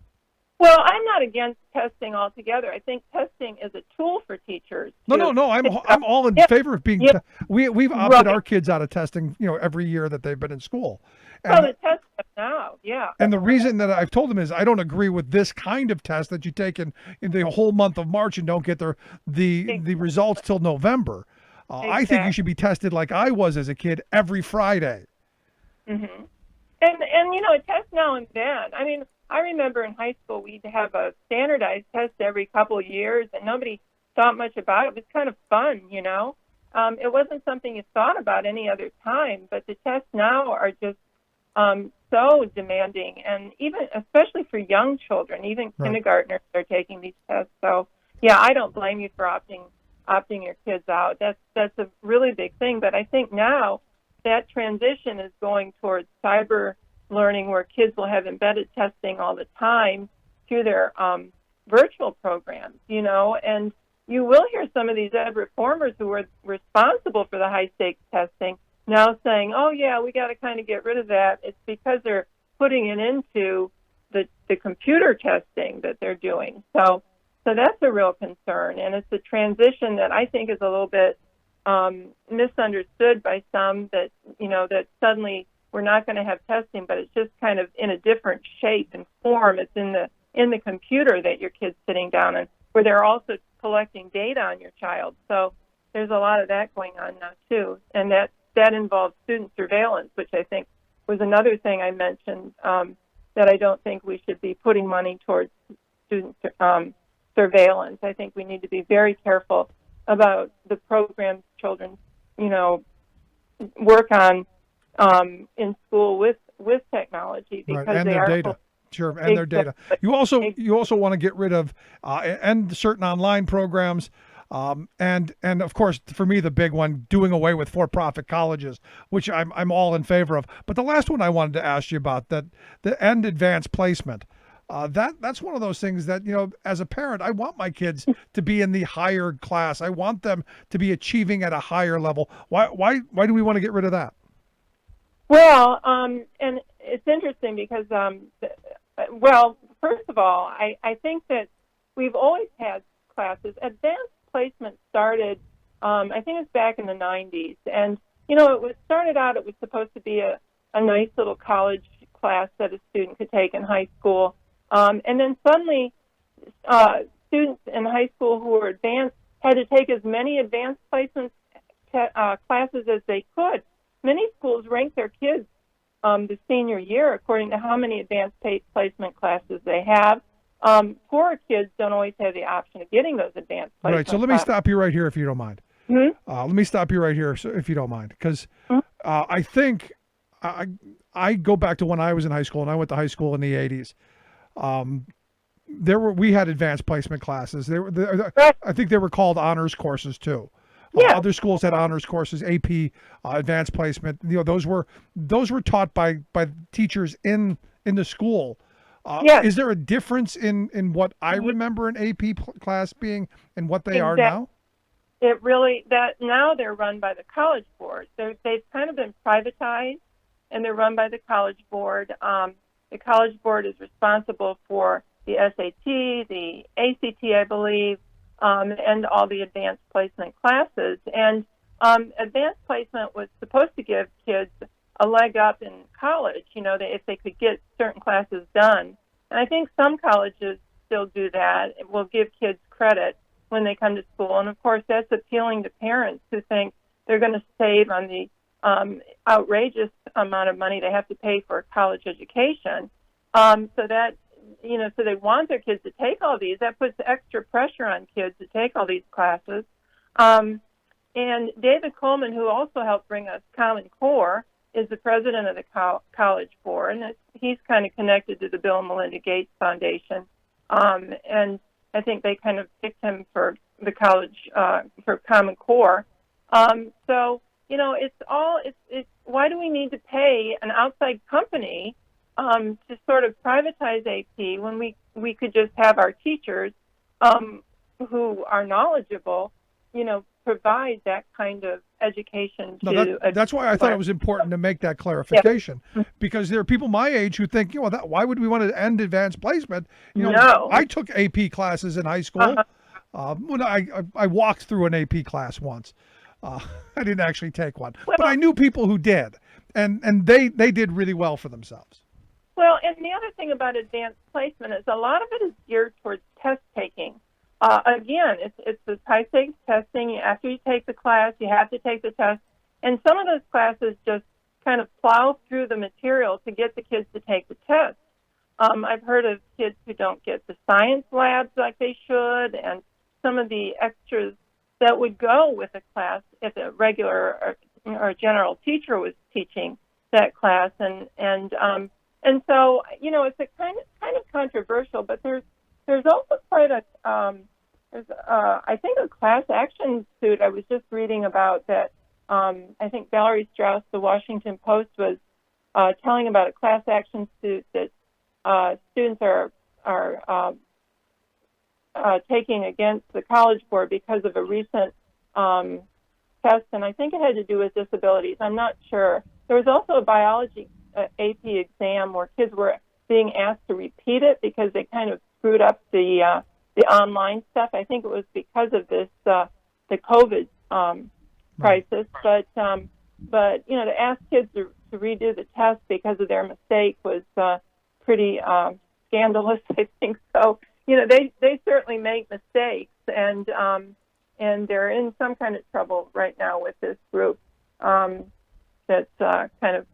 Well, I'm not against testing altogether. I think testing is a tool for teachers. No. I'm all in favor of being. We've opted our kids out of testing, every year that they've been in school. And, the test now, yeah. And the reason that I've told them is I don't agree with this kind of test that you take in the whole month of March and don't get the results till November. Exactly. I think you should be tested like I was as a kid every Friday. Mm-hmm. And a test now and then. I mean, I remember in high school we'd have a standardized test every couple of years, and nobody thought much about it. It was kind of fun, It wasn't something you thought about any other time, but the tests now are just so demanding, and even especially for young children, even kindergartners are taking these tests. So, yeah, I don't blame you for opting your kids out. That's a really big thing. But I think now that transition is going towards cyber learning, where kids will have embedded testing all the time through their virtual programs, and you will hear some of these ed reformers who are responsible for the high-stakes testing now saying, oh, yeah, we got to kind of get rid of that. It's because they're putting it into the computer testing that they're doing. So that's a real concern, and it's a transition that I think is a little bit misunderstood by some, that, that suddenly we're not going to have testing, but it's just kind of in a different shape and form. It's in the computer that your kid's sitting down and where they're also collecting data on your child. So there's a lot of that going on now too, and that involves student surveillance, which I think was another thing I mentioned, that I don't think we should be putting money towards student surveillance. I think we need to be very careful about the programs children, work on in school with technology, because and they their are data. Sure, and their data. You also want to get rid of and certain online programs. And of course, for me, the big one, doing away with for-profit colleges, which I'm all in favor of. But the last one I wanted to ask you about, that the end advanced placement, that's one of those things that, as a parent, I want my kids to be in the higher class. I want them to be achieving at a higher level. Why do we want to get rid of that? Well, and it's interesting because, first of all, I think that we've always had classes. Advanced placement started, I think it was back in the 90s. And, it was supposed to be a nice little college class that a student could take in high school. And then suddenly students in high school who were advanced had to take as many advanced placement classes as they could. Many schools rank their kids the senior year according to how many advanced placement classes they have. Poorer kids don't always have the option of getting those advanced placement Right, so let me stop you right here if you don't mind. Mm-hmm. Let me stop you right here if you don't mind, because I think I I go back to when I was in high school, and I went to high school in the 80s. We had advanced placement classes. I think they were called honors courses too. Yeah. Other schools had honors courses, AP, advanced placement. Those were taught by teachers in the school. Yes. Is there a difference in what I remember an AP class being and what they are now? It really, that now they're run by the College Board. They've kind of been privatized, and they're run by the College Board. The College Board is responsible for the SAT, the ACT, I believe, and all the advanced placement classes. And advanced placement was supposed to give kids a leg up in college, if they could get certain classes done. And I think some colleges still do that. It will give kids credit when they come to school. And, of course, that's appealing to parents who think they're going to save on the outrageous amount of money they have to pay for a college education. So they want their kids to take all these. That puts extra pressure on kids to take all these classes. And David Coleman, who also helped bring us Common Core, is the president of the College Board, and he's kind of connected to the Bill and Melinda Gates Foundation. And I think they kind of picked him for the college, for Common Core. It's why do we need to pay an outside company to sort of privatize AP when we could just have our teachers who are knowledgeable, provide that kind of education to. That's why I thought it was important to make that clarification, because there are people my age who think, why would we want to end advanced placement? No. I took AP classes in high school. When I walked through an AP class once. I didn't actually take one, but I knew people who did, and they did really well for themselves. Well, and the other thing about advanced placement is a lot of it is geared towards test taking. Again, it's the high-stakes testing. After you take the class, you have to take the test. And some of those classes just kind of plow through the material to get the kids to take the test. I've heard of kids who don't get the science labs like they should, and some of the extras that would go with a class if a regular or general teacher was teaching that class. And so, it's a kind of controversial, but there's also quite I think a class action suit I was just reading about that. I think Valerie Strauss, the Washington Post, was telling about a class action suit that students are taking against the College Board because of a recent test, and I think it had to do with disabilities. I'm not sure. There was also a biology AP exam where kids were being asked to repeat it because they kind of screwed up the online stuff. I think it was because of this the COVID crisis. But to ask kids to redo the test because of their mistake was pretty scandalous, I think. So they certainly make mistakes, and they're in some kind of trouble right now with this group that's kind of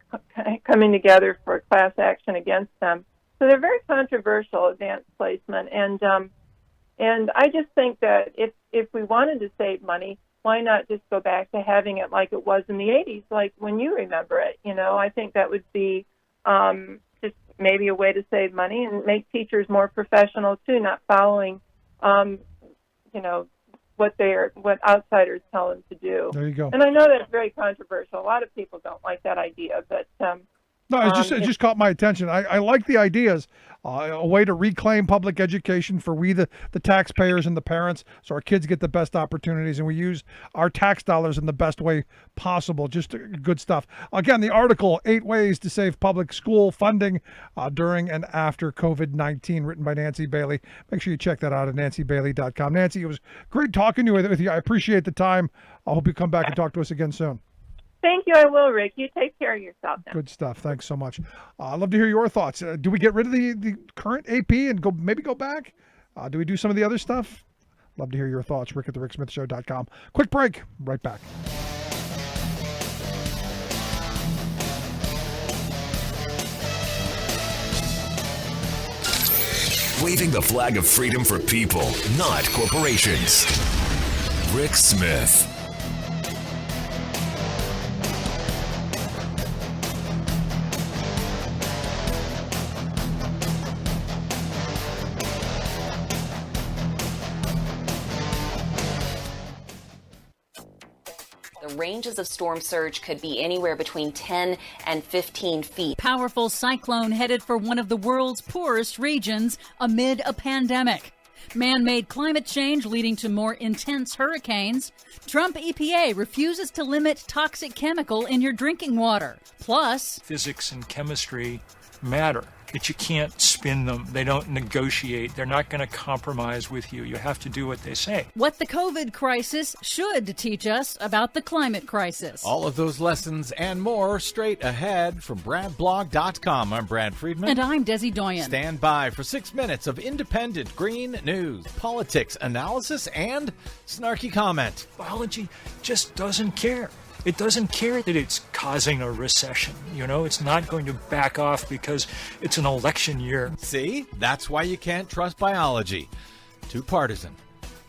coming together for a class action against them. So they're very controversial, advanced placement, and I just think that if we wanted to save money, why not just go back to having it like it was in the 80s, like when you remember it? I think that would be just maybe a way to save money and make teachers more professional too, not following, what outsiders tell them to do. There you go. And I know that's very controversial. A lot of people don't like that idea, but no, it just caught my attention. I like the ideas. A way to reclaim public education for we, the taxpayers and the parents, so our kids get the best opportunities, and we use our tax dollars in the best way possible. Just good stuff. Again, the article, 8 Ways to Save Public School Funding During and After COVID-19, written by Nancy Bailey. Make sure you check that out at nancybailey.com. Nancy, it was great talking with you. I appreciate the time. I hope you come back and talk to us again soon. Thank you. I will, Rick. You take care of yourself now. Good stuff. Thanks so much. I'd love to hear your thoughts. Do we get rid of the current AP and go back? Do we do some of the other stuff? Love to hear your thoughts. Rick at thericksmithshow.com. Quick break. Right back. Waving the flag of freedom for people, not corporations. Rick Smith. The ranges of storm surge could be anywhere between 10 and 15 feet. Powerful cyclone headed for one of the world's poorest regions amid a pandemic. Man-made climate change leading to more intense hurricanes. Trump EPA refuses to limit toxic chemical in your drinking water. Plus, physics and chemistry matter, that you can't spin them. They don't negotiate. They're not going to compromise with you. You have to do what they say. What the COVID crisis should teach us about the climate crisis. All of those lessons and more straight ahead from BradBlog.com. I'm Brad Friedman. And I'm Desi Doyen. Stand by for 6 minutes of independent green news, politics, analysis, and snarky comment. Biology just doesn't care. It doesn't care that it's causing a recession. You know, it's not going to back off because it's an election year. See? That's why you can't trust biology. Too partisan.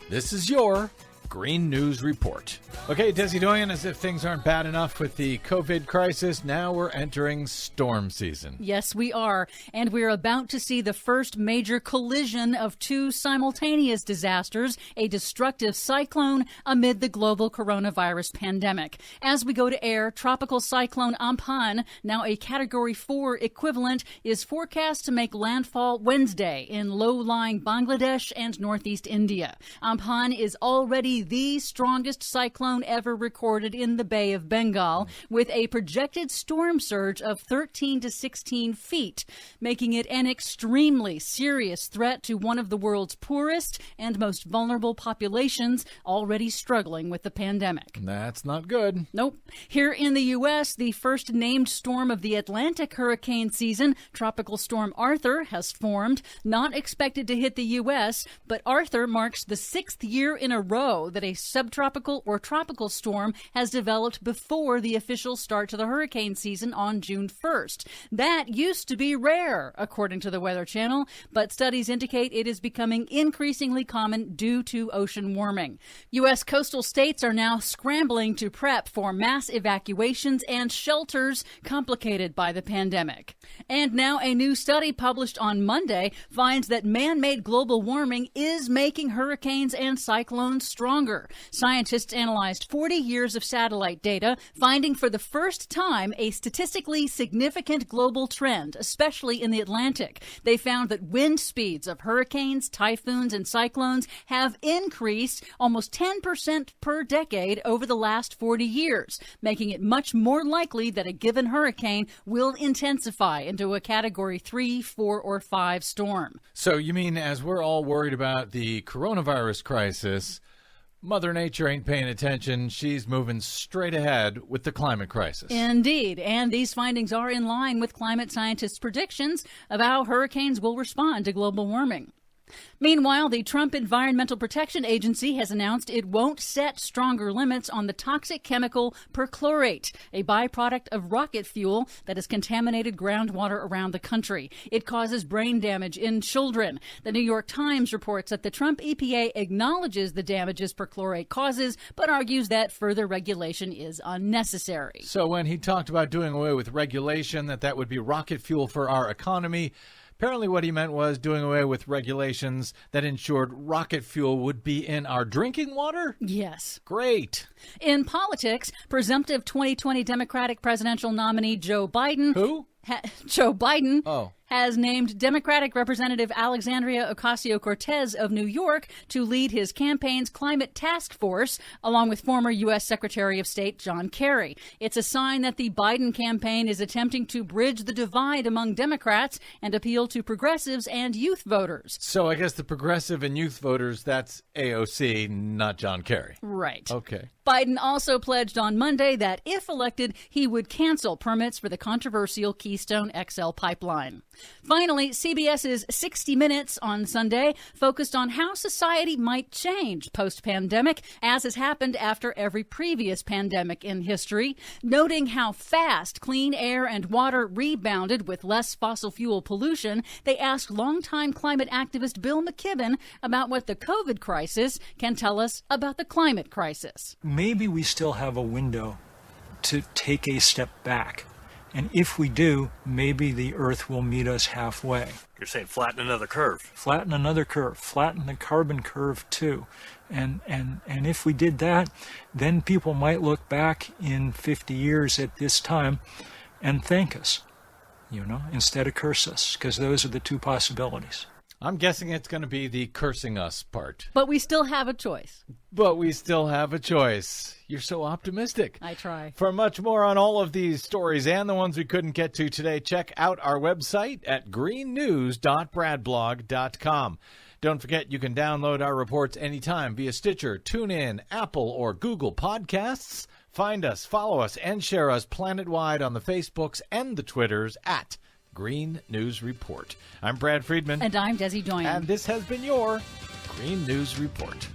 This is your Green News Report. Okay, Desi Doyen, as if things aren't bad enough with the COVID crisis, now we're entering storm season. Yes, we are. And we're about to see the first major collision of two simultaneous disasters, a destructive cyclone amid the global coronavirus pandemic. As we go to air, Tropical Cyclone Amphan, now a Category 4 equivalent, is forecast to make landfall Wednesday in low-lying Bangladesh and northeast India. Amphan is already the strongest cyclone ever recorded in the Bay of Bengal, with a projected storm surge of 13 to 16 feet, making it an extremely serious threat to one of the world's poorest and most vulnerable populations already struggling with the pandemic. That's not good. Nope. Here in the U.S., the first named storm of the Atlantic hurricane season, Tropical Storm Arthur, has formed, not expected to hit the U.S., but Arthur marks the 6th year in a row that a subtropical or tropical storm has developed before the official start to the hurricane season on June 1st. That used to be rare, according to the Weather Channel, but studies indicate it is becoming increasingly common due to ocean warming. U.S. coastal states are now scrambling to prep for mass evacuations and shelters complicated by the pandemic. And now a new study published on Monday finds that man-made global warming is making hurricanes and cyclones stronger. Scientists analyzed 40 years of satellite data, finding for the first time a statistically significant global trend, especially in the Atlantic. They found that wind speeds of hurricanes, typhoons, and cyclones have increased almost 10% per decade over the last 40 years, making it much more likely that a given hurricane will intensify into a Category 3, 4, or 5 storm. So you mean as we're all worried about the coronavirus crisis, Mother Nature ain't paying attention. She's moving straight ahead with the climate crisis. Indeed. And these findings are in line with climate scientists' predictions of how hurricanes will respond to global warming. Meanwhile, the Trump Environmental Protection Agency has announced it won't set stronger limits on the toxic chemical perchlorate, a byproduct of rocket fuel that has contaminated groundwater around the country. It causes brain damage in children. The New York Times reports that the Trump EPA acknowledges the damages perchlorate causes, but argues that further regulation is unnecessary. So when he talked about doing away with regulation, that would be rocket fuel for our economy, apparently what he meant was doing away with regulations that ensured rocket fuel would be in our drinking water? Yes. Great. In politics, presumptive 2020 Democratic presidential nominee Joe Biden... Who? Joe Biden... Oh. has named Democratic Representative Alexandria Ocasio-Cortez of New York to lead his campaign's climate task force, along with former U.S. Secretary of State John Kerry. It's a sign that the Biden campaign is attempting to bridge the divide among Democrats and appeal to progressives and youth voters. So I guess the progressive and youth voters, that's AOC, not John Kerry. Right. Okay. Biden also pledged on Monday that if elected, he would cancel permits for the controversial Keystone XL pipeline. Finally, CBS's 60 Minutes on Sunday focused on how society might change post-pandemic, as has happened after every previous pandemic in history, noting how fast clean air and water rebounded with less fossil fuel pollution. They asked longtime climate activist Bill McKibben about what the COVID crisis can tell us about the climate crisis. Maybe we still have a window to take a step back And if we do, maybe the Earth will meet us halfway. You're saying flatten another curve. Flatten another curve. Flatten the carbon curve too. And if we did that, then people might look back in 50 years at this time and thank us, instead of curse us, because those are the two possibilities. I'm guessing it's going to be the cursing us part. But we still have a choice. You're so optimistic. I try. For much more on all of these stories and the ones we couldn't get to today, check out our website at greennews.bradblog.com. Don't forget you can download our reports anytime via Stitcher, TuneIn, Apple, or Google Podcasts. Find us, follow us, and share us planet-wide on the Facebooks and the Twitters at Green News Report. I'm Brad Friedman. And I'm Desi Doyen. And this has been your Green News Report.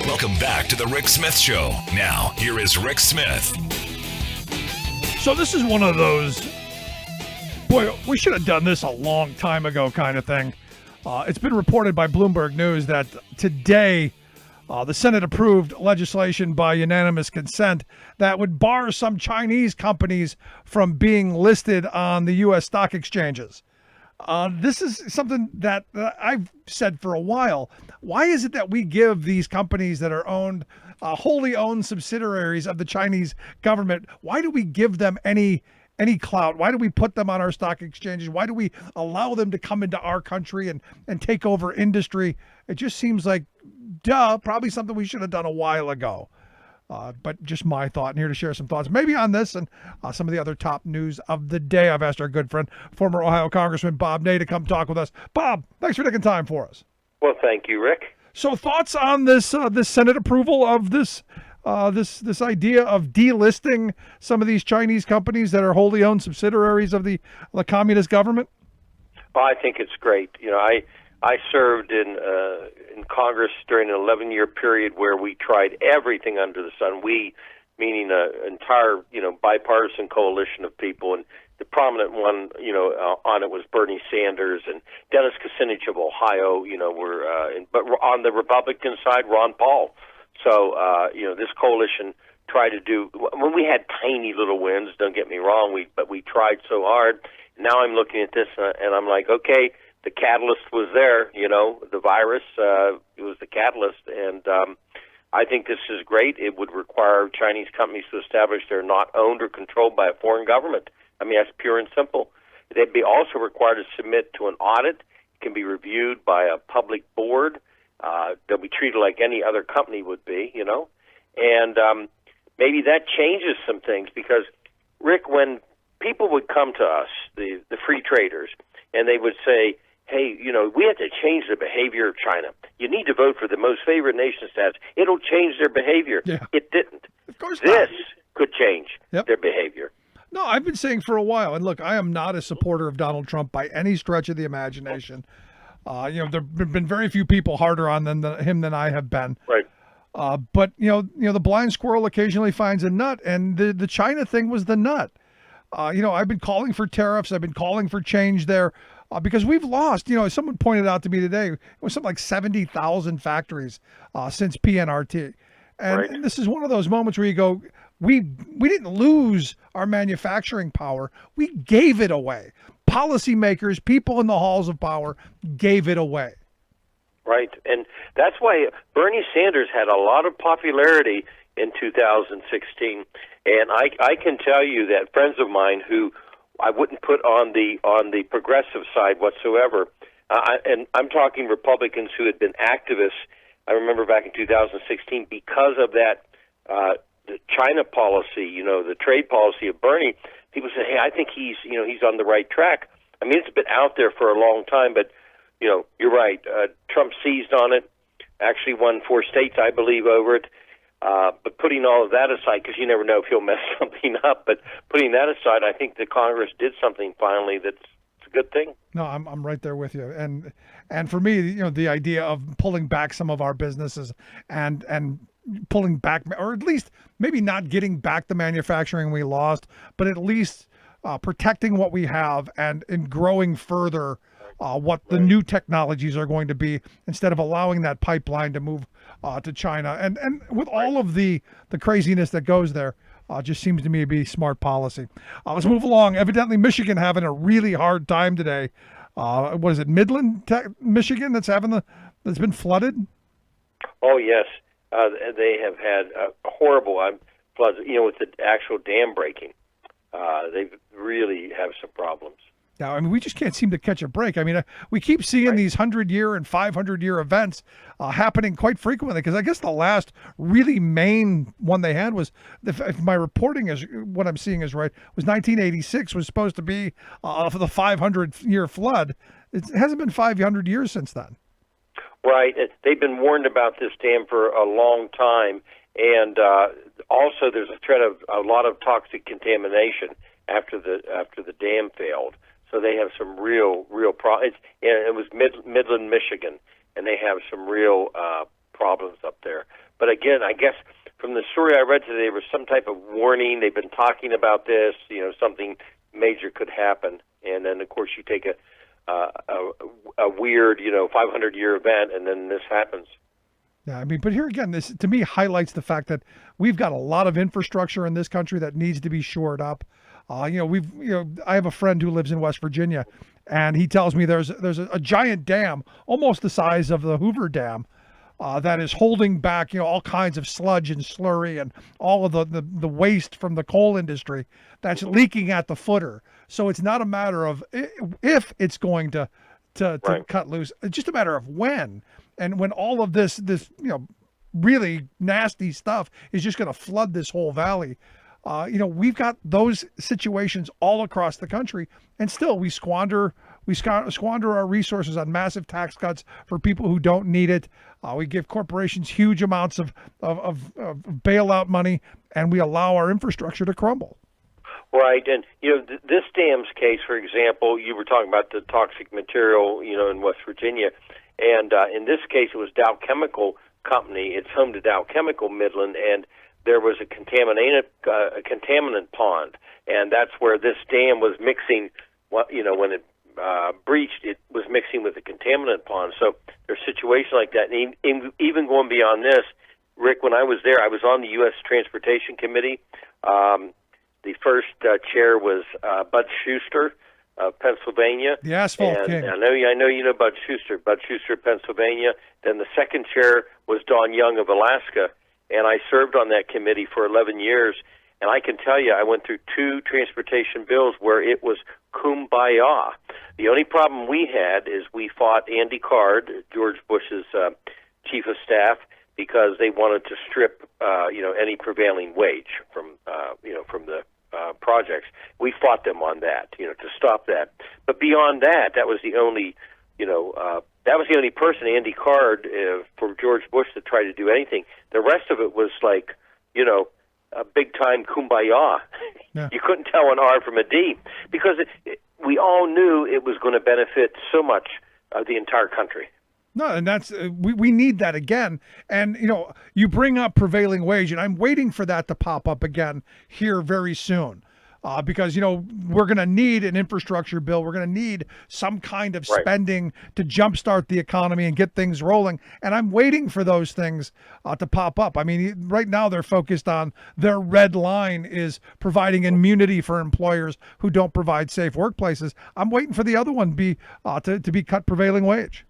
Welcome back to the Rick Smith Show. Now, here is Rick Smith. So this is one of those, boy, we should have done this a long time ago kind of thing. It's been reported by Bloomberg News that today the Senate approved legislation by unanimous consent that would bar some Chinese companies from being listed on the U.S. stock exchanges. This is something that I've said for a while. Why is it that we give these companies that are owned, wholly owned subsidiaries of the Chinese government, why do we give them any clout? Why do we put them on our stock exchanges? Why do we allow them to come into our country and take over industry? It just seems like, probably something we should have done a while ago. But just my thought, and here to share some thoughts, maybe on this and some of the other top news of the day. I've asked our good friend, former Ohio Congressman Bob Ney, to come talk with us. Bob, thanks for taking time for us. Well, thank you, Rick. So, thoughts on this Senate approval of this idea of delisting some of these Chinese companies that are wholly owned subsidiaries of the communist government? Well, I think it's great. I served in Congress during an 11-year period where we tried everything under the sun. We, meaning an entire, bipartisan coalition of people, and the prominent one, on it was Bernie Sanders and Dennis Kucinich of Ohio. But on the Republican side, Ron Paul. So, this coalition tried to do. When we had tiny little wins, don't get me wrong, but we tried so hard. Now I'm looking at this and I'm like, okay. The catalyst was there, the virus, it was the catalyst, and I think this is great. It would require Chinese companies to establish they're not owned or controlled by a foreign government. I mean, that's pure and simple. They'd be also required to submit to an audit. It can be reviewed by a public board. They'll be treated like any other company would be, and maybe that changes some things because, Rick, when people would come to us, the free traders, and they would say, hey, we have to change the behavior of China. You need to vote for the most favored nation status. It'll change their behavior. Yeah. It didn't. Of course this not. could change their behavior. No, I've been saying for a while, and look, I am not a supporter of Donald Trump by any stretch of the imagination. There have been very few people harder on him than I have been. Right. But the blind squirrel occasionally finds a nut, and the China thing was the nut. I've been calling for tariffs. I've been calling for change there. Because we've lost, someone pointed out to me today, it was something like 70,000 factories since PNRT. And this is one of those moments where you go, we didn't lose our manufacturing power. We gave it away. Policymakers, people in the halls of power gave it away. Right. And that's why Bernie Sanders had a lot of popularity in 2016. And I can tell you that friends of mine who I wouldn't put on the progressive side whatsoever. And I'm talking Republicans who had been activists. I remember back in 2016 because of that the China policy, the trade policy of Bernie. People said, "Hey, I think he's on the right track." I mean, it's been out there for a long time, but you're right. Trump seized on it. Actually, won 4 states, I believe, over it. But putting all of that aside, because you never know if he'll mess something up, but putting that aside, I think the Congress did something finally that's a good thing. No, I'm right there with you. And for me, the idea of pulling back some of our businesses and pulling back, or at least maybe not getting back the manufacturing we lost, but at least protecting what we have and growing further what the new technologies are going to be instead of allowing that pipeline to move to China. And with all of the craziness that goes there, just seems to me to be smart policy. Let's move along. Evidently, Michigan having a really hard time today. What is it, Michigan that's been flooded? Oh yes, they have had horrible floods. With the actual dam breaking, they really have some problems. Now, I mean, we just can't seem to catch a break. I mean, we keep seeing these 100-year and 500-year events happening quite frequently, because I guess the last really main one they had was, if my reporting is what I'm seeing is right, was 1986 was supposed to be for the 500-year flood. It hasn't been 500 years since then. Right. They've been warned about this dam for a long time, and also there's a threat of a lot of toxic contamination after the dam failed. So they have some real problems. It was Midland, Michigan, and they have some real problems up there. But again, I guess from the story I read today, there was some type of warning. They've been talking about this. Something major could happen, and then of course you take a weird 500-year event, and then this happens. Yeah, I mean, but here again, this to me highlights the fact that we've got a lot of infrastructure in this country that needs to be shored up. I have a friend who lives in West Virginia, and he tells me there's a giant dam, almost the size of the Hoover Dam, that is holding back, all kinds of sludge and slurry and all of the waste from the coal industry that's leaking at the footer. So it's not a matter of if it's going to cut loose, it's just a matter of when. And when all of this really nasty stuff is just going to flood this whole valley. We've got those situations all across the country, and still we squander our resources on massive tax cuts for people who don't need it. We give corporations huge amounts of bailout money, and we allow our infrastructure to crumble. Right, and this dam's case, for example, you were talking about the toxic material, in West Virginia, and in this case, it was Dow Chemical Company. It's home to Dow Chemical Midland, and there was a contaminant pond, and that's where this dam was mixing. When it breached, it was mixing with the contaminant pond. So there's situations like that. And even going beyond this, Rick, when I was there, I was on the U.S. Transportation Committee. The first chair was Bud Schuster of Pennsylvania. The asphalt king. I know you know Bud Schuster, Pennsylvania. Then the second chair was Don Young of Alaska. And I served on that committee for 11 years, and I can tell you I went through 2 transportation bills where it was kumbaya. The only problem we had is we fought Andy Card, George Bush's chief of staff, because they wanted to strip any prevailing wage from the projects. We fought them on that, to stop that. But beyond that, that was the only person, Andy Card, for George Bush to try to do anything. The rest of it was like, a big-time kumbaya. Yeah. You couldn't tell an R from a D, because we all knew it was going to benefit so much of the entire country. No, and that's we need that again. And you bring up prevailing wage, and I'm waiting for that to pop up again here very soon, because we're going to need an infrastructure bill. We're going to need some kind of spending to jumpstart the economy and get things rolling. And I'm waiting for those things to pop up. I mean, right now they're focused on their red line is providing immunity for employers who don't provide safe workplaces. I'm waiting for the other one to be cut prevailing wage.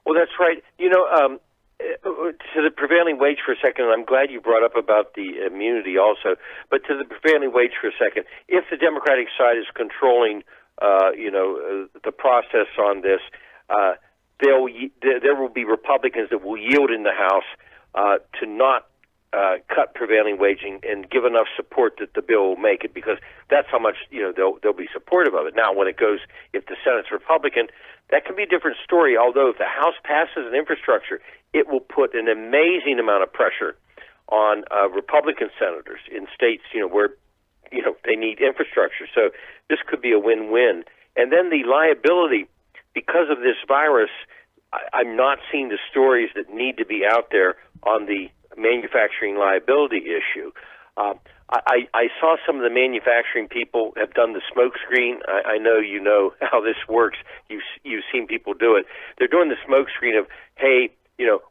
Well, that's right. To the prevailing wage for a second, and I'm glad you brought up about the immunity also, but to the prevailing wage for a second, if the Democratic side is controlling, the process on this, there will be Republicans that will yield in the House to not cut prevailing wage and give enough support that the bill will make it, because that's how much they'll be supportive of it. Now, when it goes, if the Senate's Republican, that can be a different story. Although if the House passes an infrastructure, it will put an amazing amount of pressure on Republican senators in states where they need infrastructure. So this could be a win-win. And then the liability, because of this virus, I'm not seeing the stories that need to be out there on the manufacturing liability issue. I saw some of the manufacturing people have done the smoke screen. I know you know how this works. You've seen people do it. They're doing the smoke screen of, hey,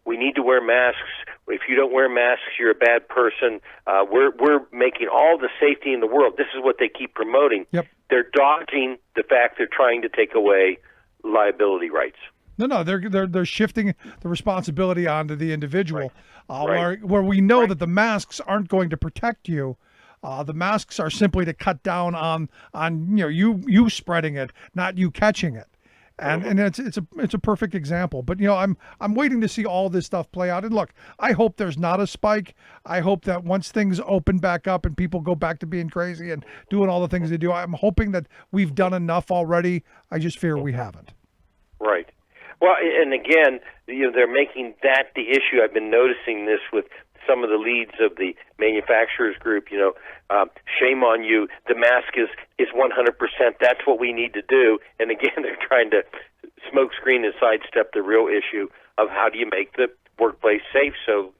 we need to wear masks. If you don't wear masks, you're a bad person. We're making all the safety in the world. This is what they keep promoting. Yep. They're dodging the fact they're trying to take away liability rights. No, they're shifting the responsibility onto the individual, Right. where we know that the masks aren't going to protect you. The masks are simply to cut down on you spreading it, not you catching it. And it's a perfect example. But I'm waiting to see all this stuff play out. And look, I hope there's not a spike. I hope that once things open back up and people go back to being crazy and doing all the things they do, I'm hoping that we've done enough already. I just fear we haven't. Right. Well, and again, they're making that the issue. I've been noticing this with some of the leads of the manufacturers group. Shame on you. The mask is 100%. That's what we need to do. And again, they're trying to smokescreen and sidestep the real issue of how do you make the workplace safe so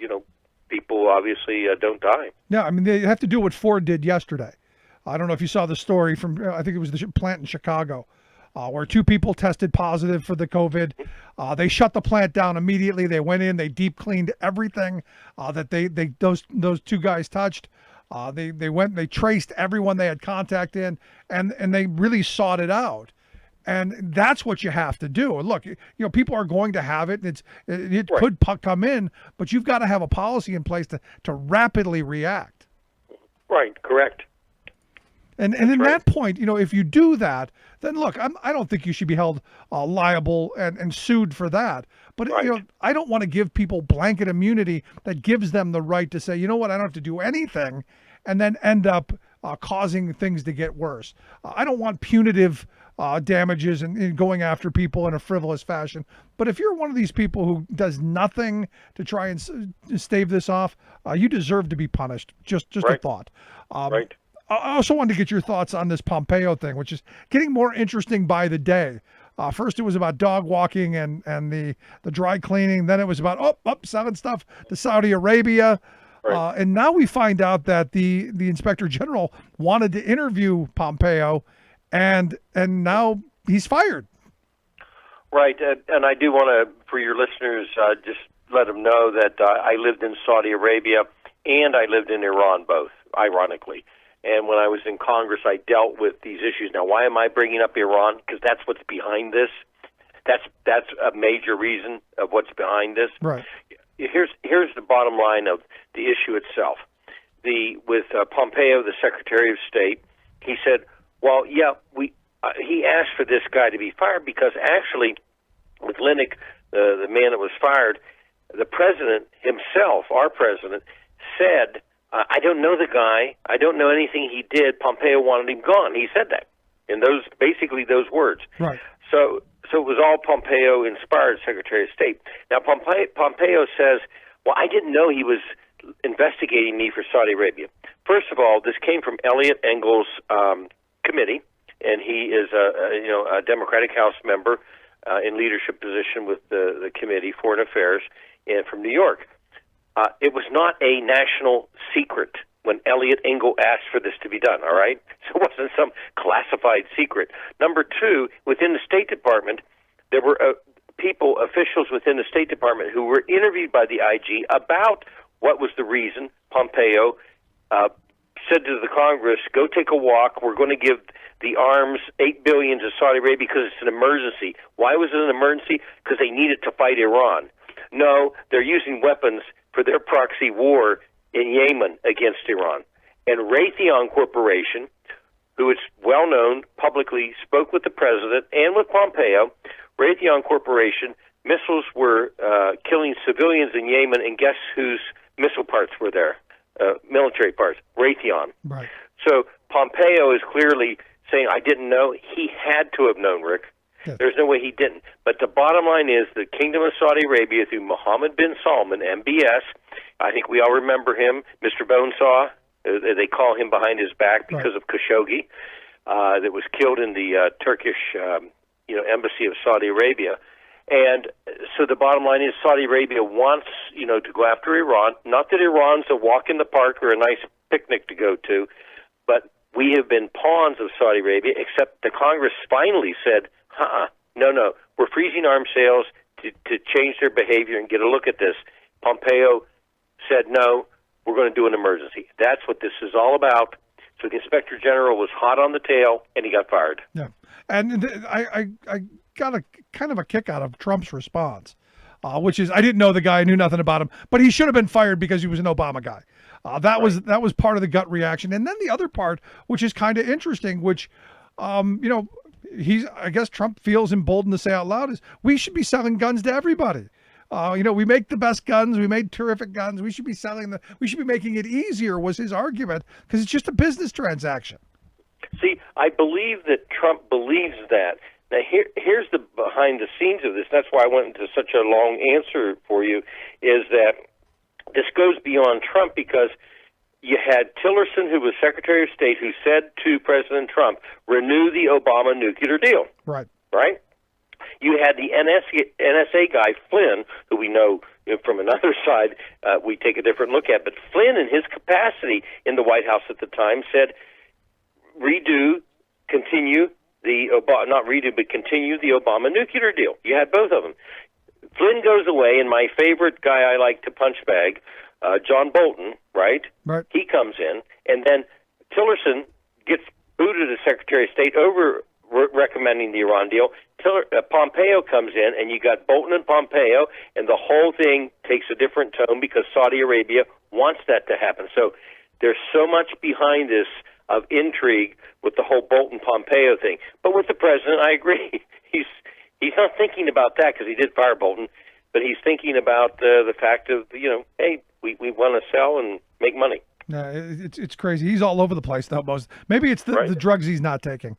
people obviously don't die. Yeah, I mean they have to do what Ford did yesterday. I don't know if you saw the story from I think it was the plant in Chicago. Where 2 people tested positive for the COVID. They shut the plant down immediately. They went in, they deep cleaned everything that those 2 guys touched. They traced everyone they had contact in, and they really sought it out. And that's what you have to do. And look, people are going to have it. It right. Could come in, but you've got to have a policy in place to rapidly react. Right. Correct. And in that point, if you do that, then look, I don't think you should be held liable and sued for that. But I don't want to give people blanket immunity that gives them the right to say, you know what, I don't have to do anything, and then end up causing things to get worse. I don't want punitive damages and going after people in a frivolous fashion. But if you're one of these people who does nothing to try and stave this off, you deserve to be punished. Just a thought. Right. I also wanted to get your thoughts on this Pompeo thing, which is getting more interesting by the day. First, it was about dog walking and the dry cleaning. Then it was about selling stuff to Saudi Arabia. Right. And now we find out that the Inspector General wanted to interview Pompeo, and now he's fired. Right. And I do want to, for your listeners, just let them know that I lived in Saudi Arabia and I lived in Iran, both, ironically. And when I was in Congress, I dealt with these issues. Now, why am I bringing up Iran? Because that's what's behind this. That's a major reason of what's behind this. Right. Here's the bottom line of the issue itself. With Pompeo, the Secretary of State, he said, well, yeah, he asked for this guy to be fired because actually, with Linnick, the man that was fired, the president himself, our president, said, I don't know the guy. I don't know anything he did. Pompeo wanted him gone. He said that in basically those words. Right. So it was all Pompeo-inspired Secretary of State. Now, Pompeo says, well, I didn't know he was investigating me for Saudi Arabia. First of all, this came from Eliot Engel's committee, and he is a Democratic House member in leadership position with the Committee, Foreign Affairs, and from New York. It was not a national secret when Eliot Engel asked for this to be done, all right? So it wasn't some classified secret. Number 2, within the State Department, there were officials within the State Department who were interviewed by the IG about what was the reason Pompeo said to the Congress, go take a walk, we're going to give the arms, $8 billion to Saudi Arabia because it's an emergency. Why was it an emergency? Because they needed to fight Iran. No, they're using weapons for their proxy war in Yemen against Iran. And Raytheon Corporation, who is well known, publicly spoke with the president and with Pompeo. Raytheon Corporation, missiles were killing civilians in Yemen, and guess whose missile parts were there? Military parts, Raytheon. Right. So Pompeo is clearly saying, I didn't know. He had to have known, Rick. Yes. There's no way he didn't. But the bottom line is the Kingdom of Saudi Arabia through Mohammed bin Salman, MBS, I think we all remember him, Mr. Bonesaw. They call him behind his back because of Khashoggi, that was killed in the Turkish embassy of Saudi Arabia. And so the bottom line is Saudi Arabia wants, to go after Iran. Not that Iran's a walk in the park or a nice picnic to go to. But we have been pawns of Saudi Arabia, except the Congress finally said, no, we're freezing arms sales to change their behavior and get a look at this. Pompeo said, no, we're going to do an emergency. That's what this is all about. So the Inspector General was hot on the tail, and he got fired. Yeah, and I got a kind of a kick out of Trump's response, which is I didn't know the guy, I knew nothing about him, but he should have been fired because he was an Obama guy. That was part of the gut reaction, and then the other part, which is kind of interesting, which I guess Trump feels emboldened to say out loud, is we should be selling guns to everybody. We make the best guns. We made terrific guns. We should be selling them. We should be making it easier, was his argument, because it's just a business transaction. See, I believe that Trump believes that. Now, here's the behind the scenes of this. That's why I went into such a long answer for you, is that this goes beyond Trump, because you had Tillerson, who was Secretary of State, who said to President Trump, renew the Obama nuclear deal. Right. Right? You had the NSA guy, Flynn, who we know from another side we take a different look at. But Flynn, in his capacity in the White House at the time, said, continue the Obama nuclear deal. You had both of them. Flynn goes away, and my favorite guy I like to punch bag, John Bolton, right? He comes in, and then Tillerson gets booted as Secretary of State over recommending the Iran deal. Pompeo comes in, and you got Bolton and Pompeo, and the whole thing takes a different tone because Saudi Arabia wants that to happen. So there's so much behind this of intrigue with the whole Bolton-Pompeo thing. But with the president, I agree. He's not thinking about that because he did fire Bolton, but he's thinking about the fact of, hey, we want to sell and make money. It's crazy. He's all over the place, though. Maybe it's the drugs he's not taking.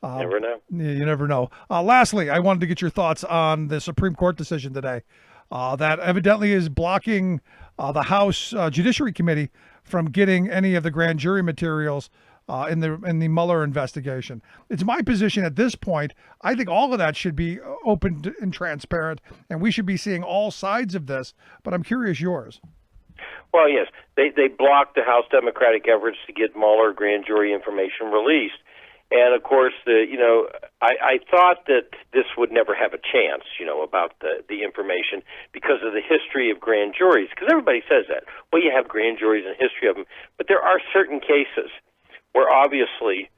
Never know. You never know. Lastly, I wanted to get your thoughts on the Supreme Court decision today that evidently is blocking the House Judiciary Committee from getting any of the grand jury materials in the Mueller investigation. It's my position at this point. I think all of that should be open and transparent, and we should be seeing all sides of this. But I'm curious yours. Well, yes, they blocked the House Democratic efforts to get Mueller grand jury information released. And, of course, I thought that this would never have a chance, about the information because of the history of grand juries. Because everybody says that. Well, you have grand juries and history of them. But there are certain cases where obviously,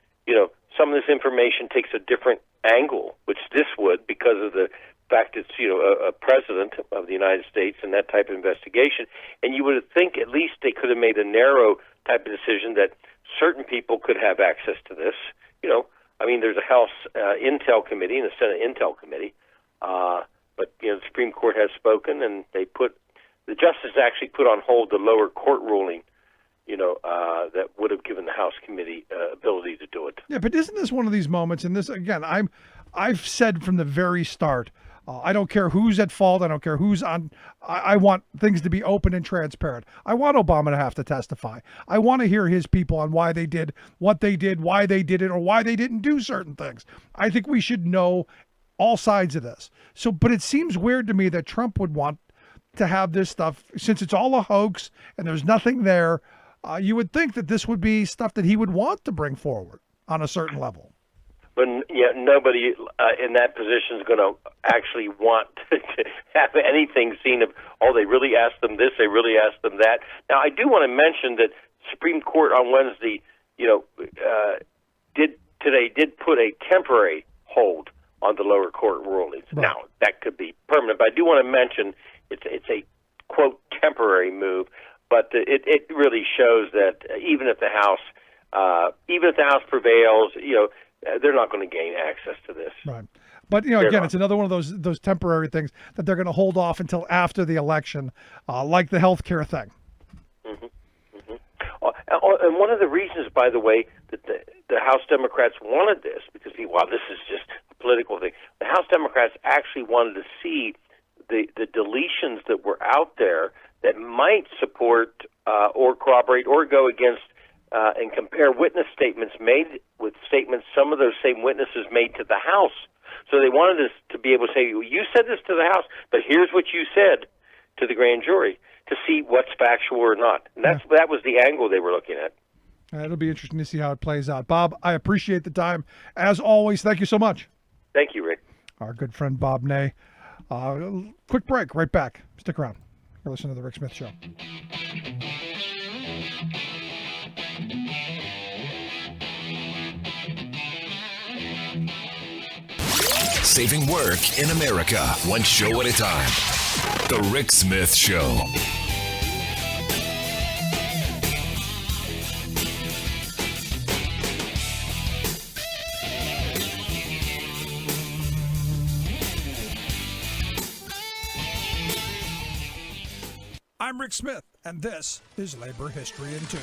some of this information takes a different angle, which this would because of the fact it's, a president of the United States and that type of investigation. And you would think at least they could have made a narrow type of decision that certain people could have access to this. There's a House Intel Committee and a Senate Intel Committee, but the Supreme Court has spoken, and the justice actually put on hold the lower court ruling, that would have given the House Committee ability to do it. Yeah, but isn't this one of these moments? And this again, I've said from the very start, I don't care who's at fault. I don't care who's on. I want things to be open and transparent. I want Obama to have to testify. I want to hear his people on why they did what they did, why they did it, or why they didn't do certain things. I think we should know all sides of this. But it seems weird to me that Trump would want to have this stuff, since it's all a hoax and there's nothing there. You would think that this would be stuff that he would want to bring forward on a certain level. But nobody in that position is going to actually want to have anything seen of, they really asked them this, they really asked them that. Now, I do want to mention that Supreme Court on Wednesday, did put a temporary hold on the lower court rulings. Right. Now, that could be permanent, but I do want to mention it's a, quote, temporary move, but it really shows that even if the House prevails, they're not going to gain access to this. Right. But, again, it's another one of those temporary things that they're going to hold off until after the election, like the healthcare thing. Mm-hmm. Mm-hmm. And one of the reasons, by the way, that the House Democrats wanted this, because, this is just a political thing. The House Democrats actually wanted to see the deletions that were out there that might support or corroborate or go against and compare witness statements made with statements some of those same witnesses made to the House. So they wanted us to be able to say, you said this to the House, but here's what you said. to the grand jury to see what's factual or not. And that was the angle they were looking at. It'll be interesting to see how it plays out. Bob, I appreciate the time. As always, thank you so much. Thank you, Rick. Our good friend Bob Ney. Quick break, right back. Stick around. You're listening to The Rick Smith Show. Saving work in America, one show at a time. The Rick Smith Show. I'm Rick Smith, and this is Labor History in 2.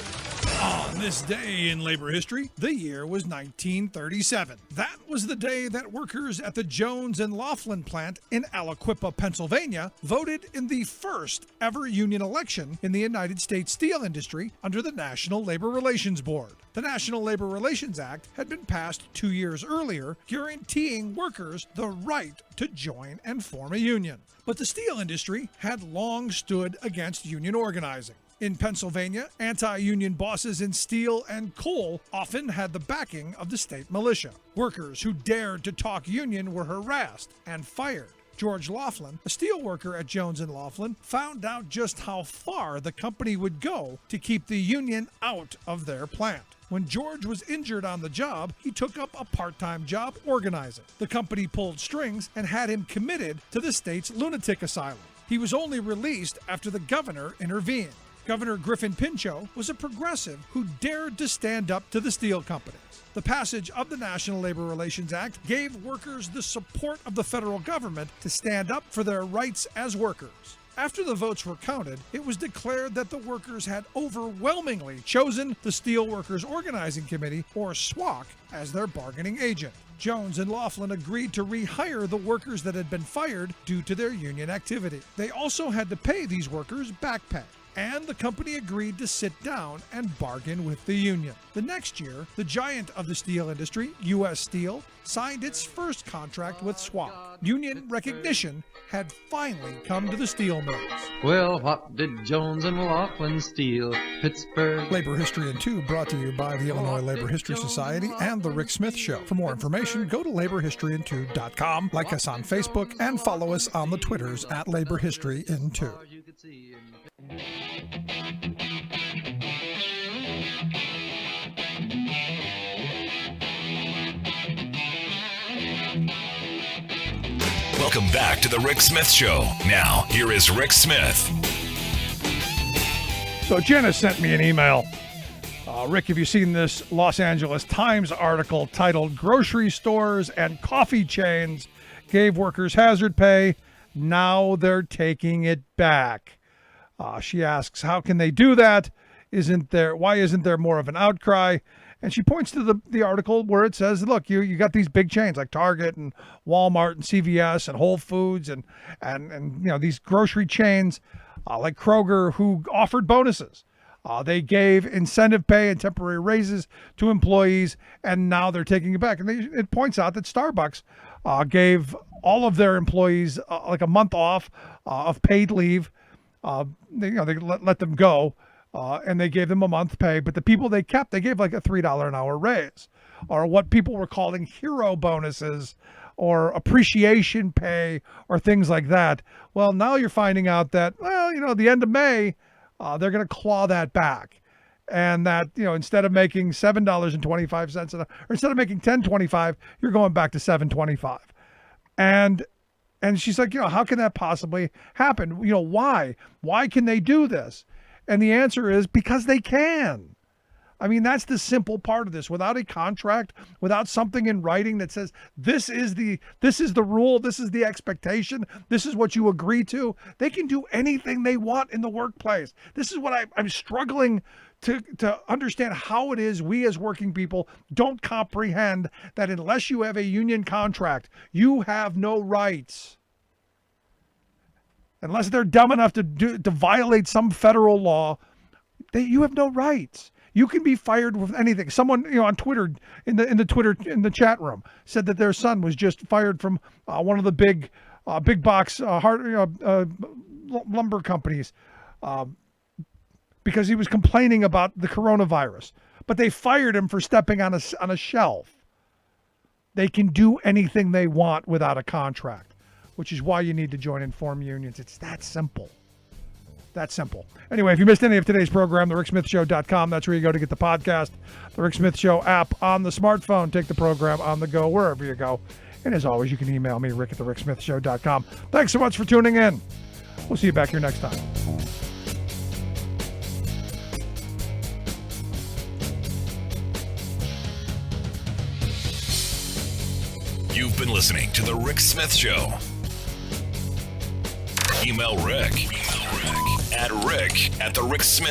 On this day in labor history, the year was 1937. That was the day that workers at the Jones and Laughlin plant in Aliquippa, Pennsylvania, voted in the first ever union election in the United States steel industry under the National Labor Relations Board. The National Labor Relations Act had been passed 2 years earlier, guaranteeing workers the right to join and form a union. But the steel industry had long stood against union organizing. In Pennsylvania, anti-union bosses in steel and coal often had the backing of the state militia. Workers who dared to talk union were harassed and fired. George Laughlin, a steel worker at Jones & Laughlin, found out just how far the company would go to keep the union out of their plant. When George was injured on the job, he took up a part-time job organizing. The company pulled strings and had him committed to the state's lunatic asylum. He was only released after the governor intervened. Governor Griffin Pinchot was a progressive who dared to stand up to the steel companies. The passage of the National Labor Relations Act gave workers the support of the federal government to stand up for their rights as workers. After the votes were counted, it was declared that the workers had overwhelmingly chosen the Steelworkers Organizing Committee, or SWOC, as their bargaining agent. Jones and Laughlin agreed to rehire the workers that had been fired due to their union activity. They also had to pay these workers back pay, and the company agreed to sit down and bargain with the union. The next year, the giant of the steel industry, U.S. Steel, signed its first contract with SWOC. Union recognition had finally come to the steel mills. Well, what did Jones and Laughlin steal? Pittsburgh. Labor History in 2 brought to you by the Illinois Labor History Society and The Rick Smith Show. For more information, go to laborhistoryin2.com, like us on Facebook, and follow us on the Twitters at Labor History in 2. Welcome back to the Rick Smith Show. Now, here is Rick Smith. So Jenna sent me an email. Rick, have you seen this Los Angeles Times article titled "Grocery Stores and Coffee Chains Gave Workers Hazard Pay, Now They're Taking It Back"? She asks, how can they do that? Why isn't there more of an outcry? And she points to the article where it says, look, you got these big chains like Target and Walmart and CVS and Whole Foods and these grocery chains like Kroger who offered bonuses. They gave incentive pay and temporary raises to employees, and now they're taking it back. And it points out that Starbucks gave all of their employees like a month off of paid leave. They let them go. And they gave them a month pay, but the people they kept, they gave like a $3 an hour raise, or what people were calling hero bonuses or appreciation pay or things like that. Well, now you're finding out that, at the end of May, they're going to claw that back. And that, instead of making $7.25 an hour, or instead of making $10.25, you're going back to $7.25. And she's like, how can that possibly happen? Why? Why can they do this? And the answer is because they can. I mean, that's the simple part of this. Without a contract, without something in writing that says this is the rule, this is the expectation, this is what you agree to, they can do anything they want in the workplace. This is what I'm struggling to understand, how it is we as working people don't comprehend that unless you have a union contract, you have no rights. Unless they're dumb enough to violate some federal law, you have no rights. You can be fired with anything. Someone, on Twitter, in the chat room, said that their son was just fired from one of the big big box lumber companies because he was complaining about the coronavirus. But they fired him for stepping on a shelf. They can do anything they want without a contract, which is why you need to join and form unions. It's that simple. That simple. Anyway, if you missed any of today's program, thericksmithshow.com. That's where you go to get the podcast. The Rick Smith Show app on the smartphone. Take the program on the go, wherever you go. And as always, you can email me, rick@thericksmithshow.com. Thanks so much for tuning in. We'll see you back here next time. You've been listening to The Rick Smith Show. Email Rick at rick@thericksmithshow.com.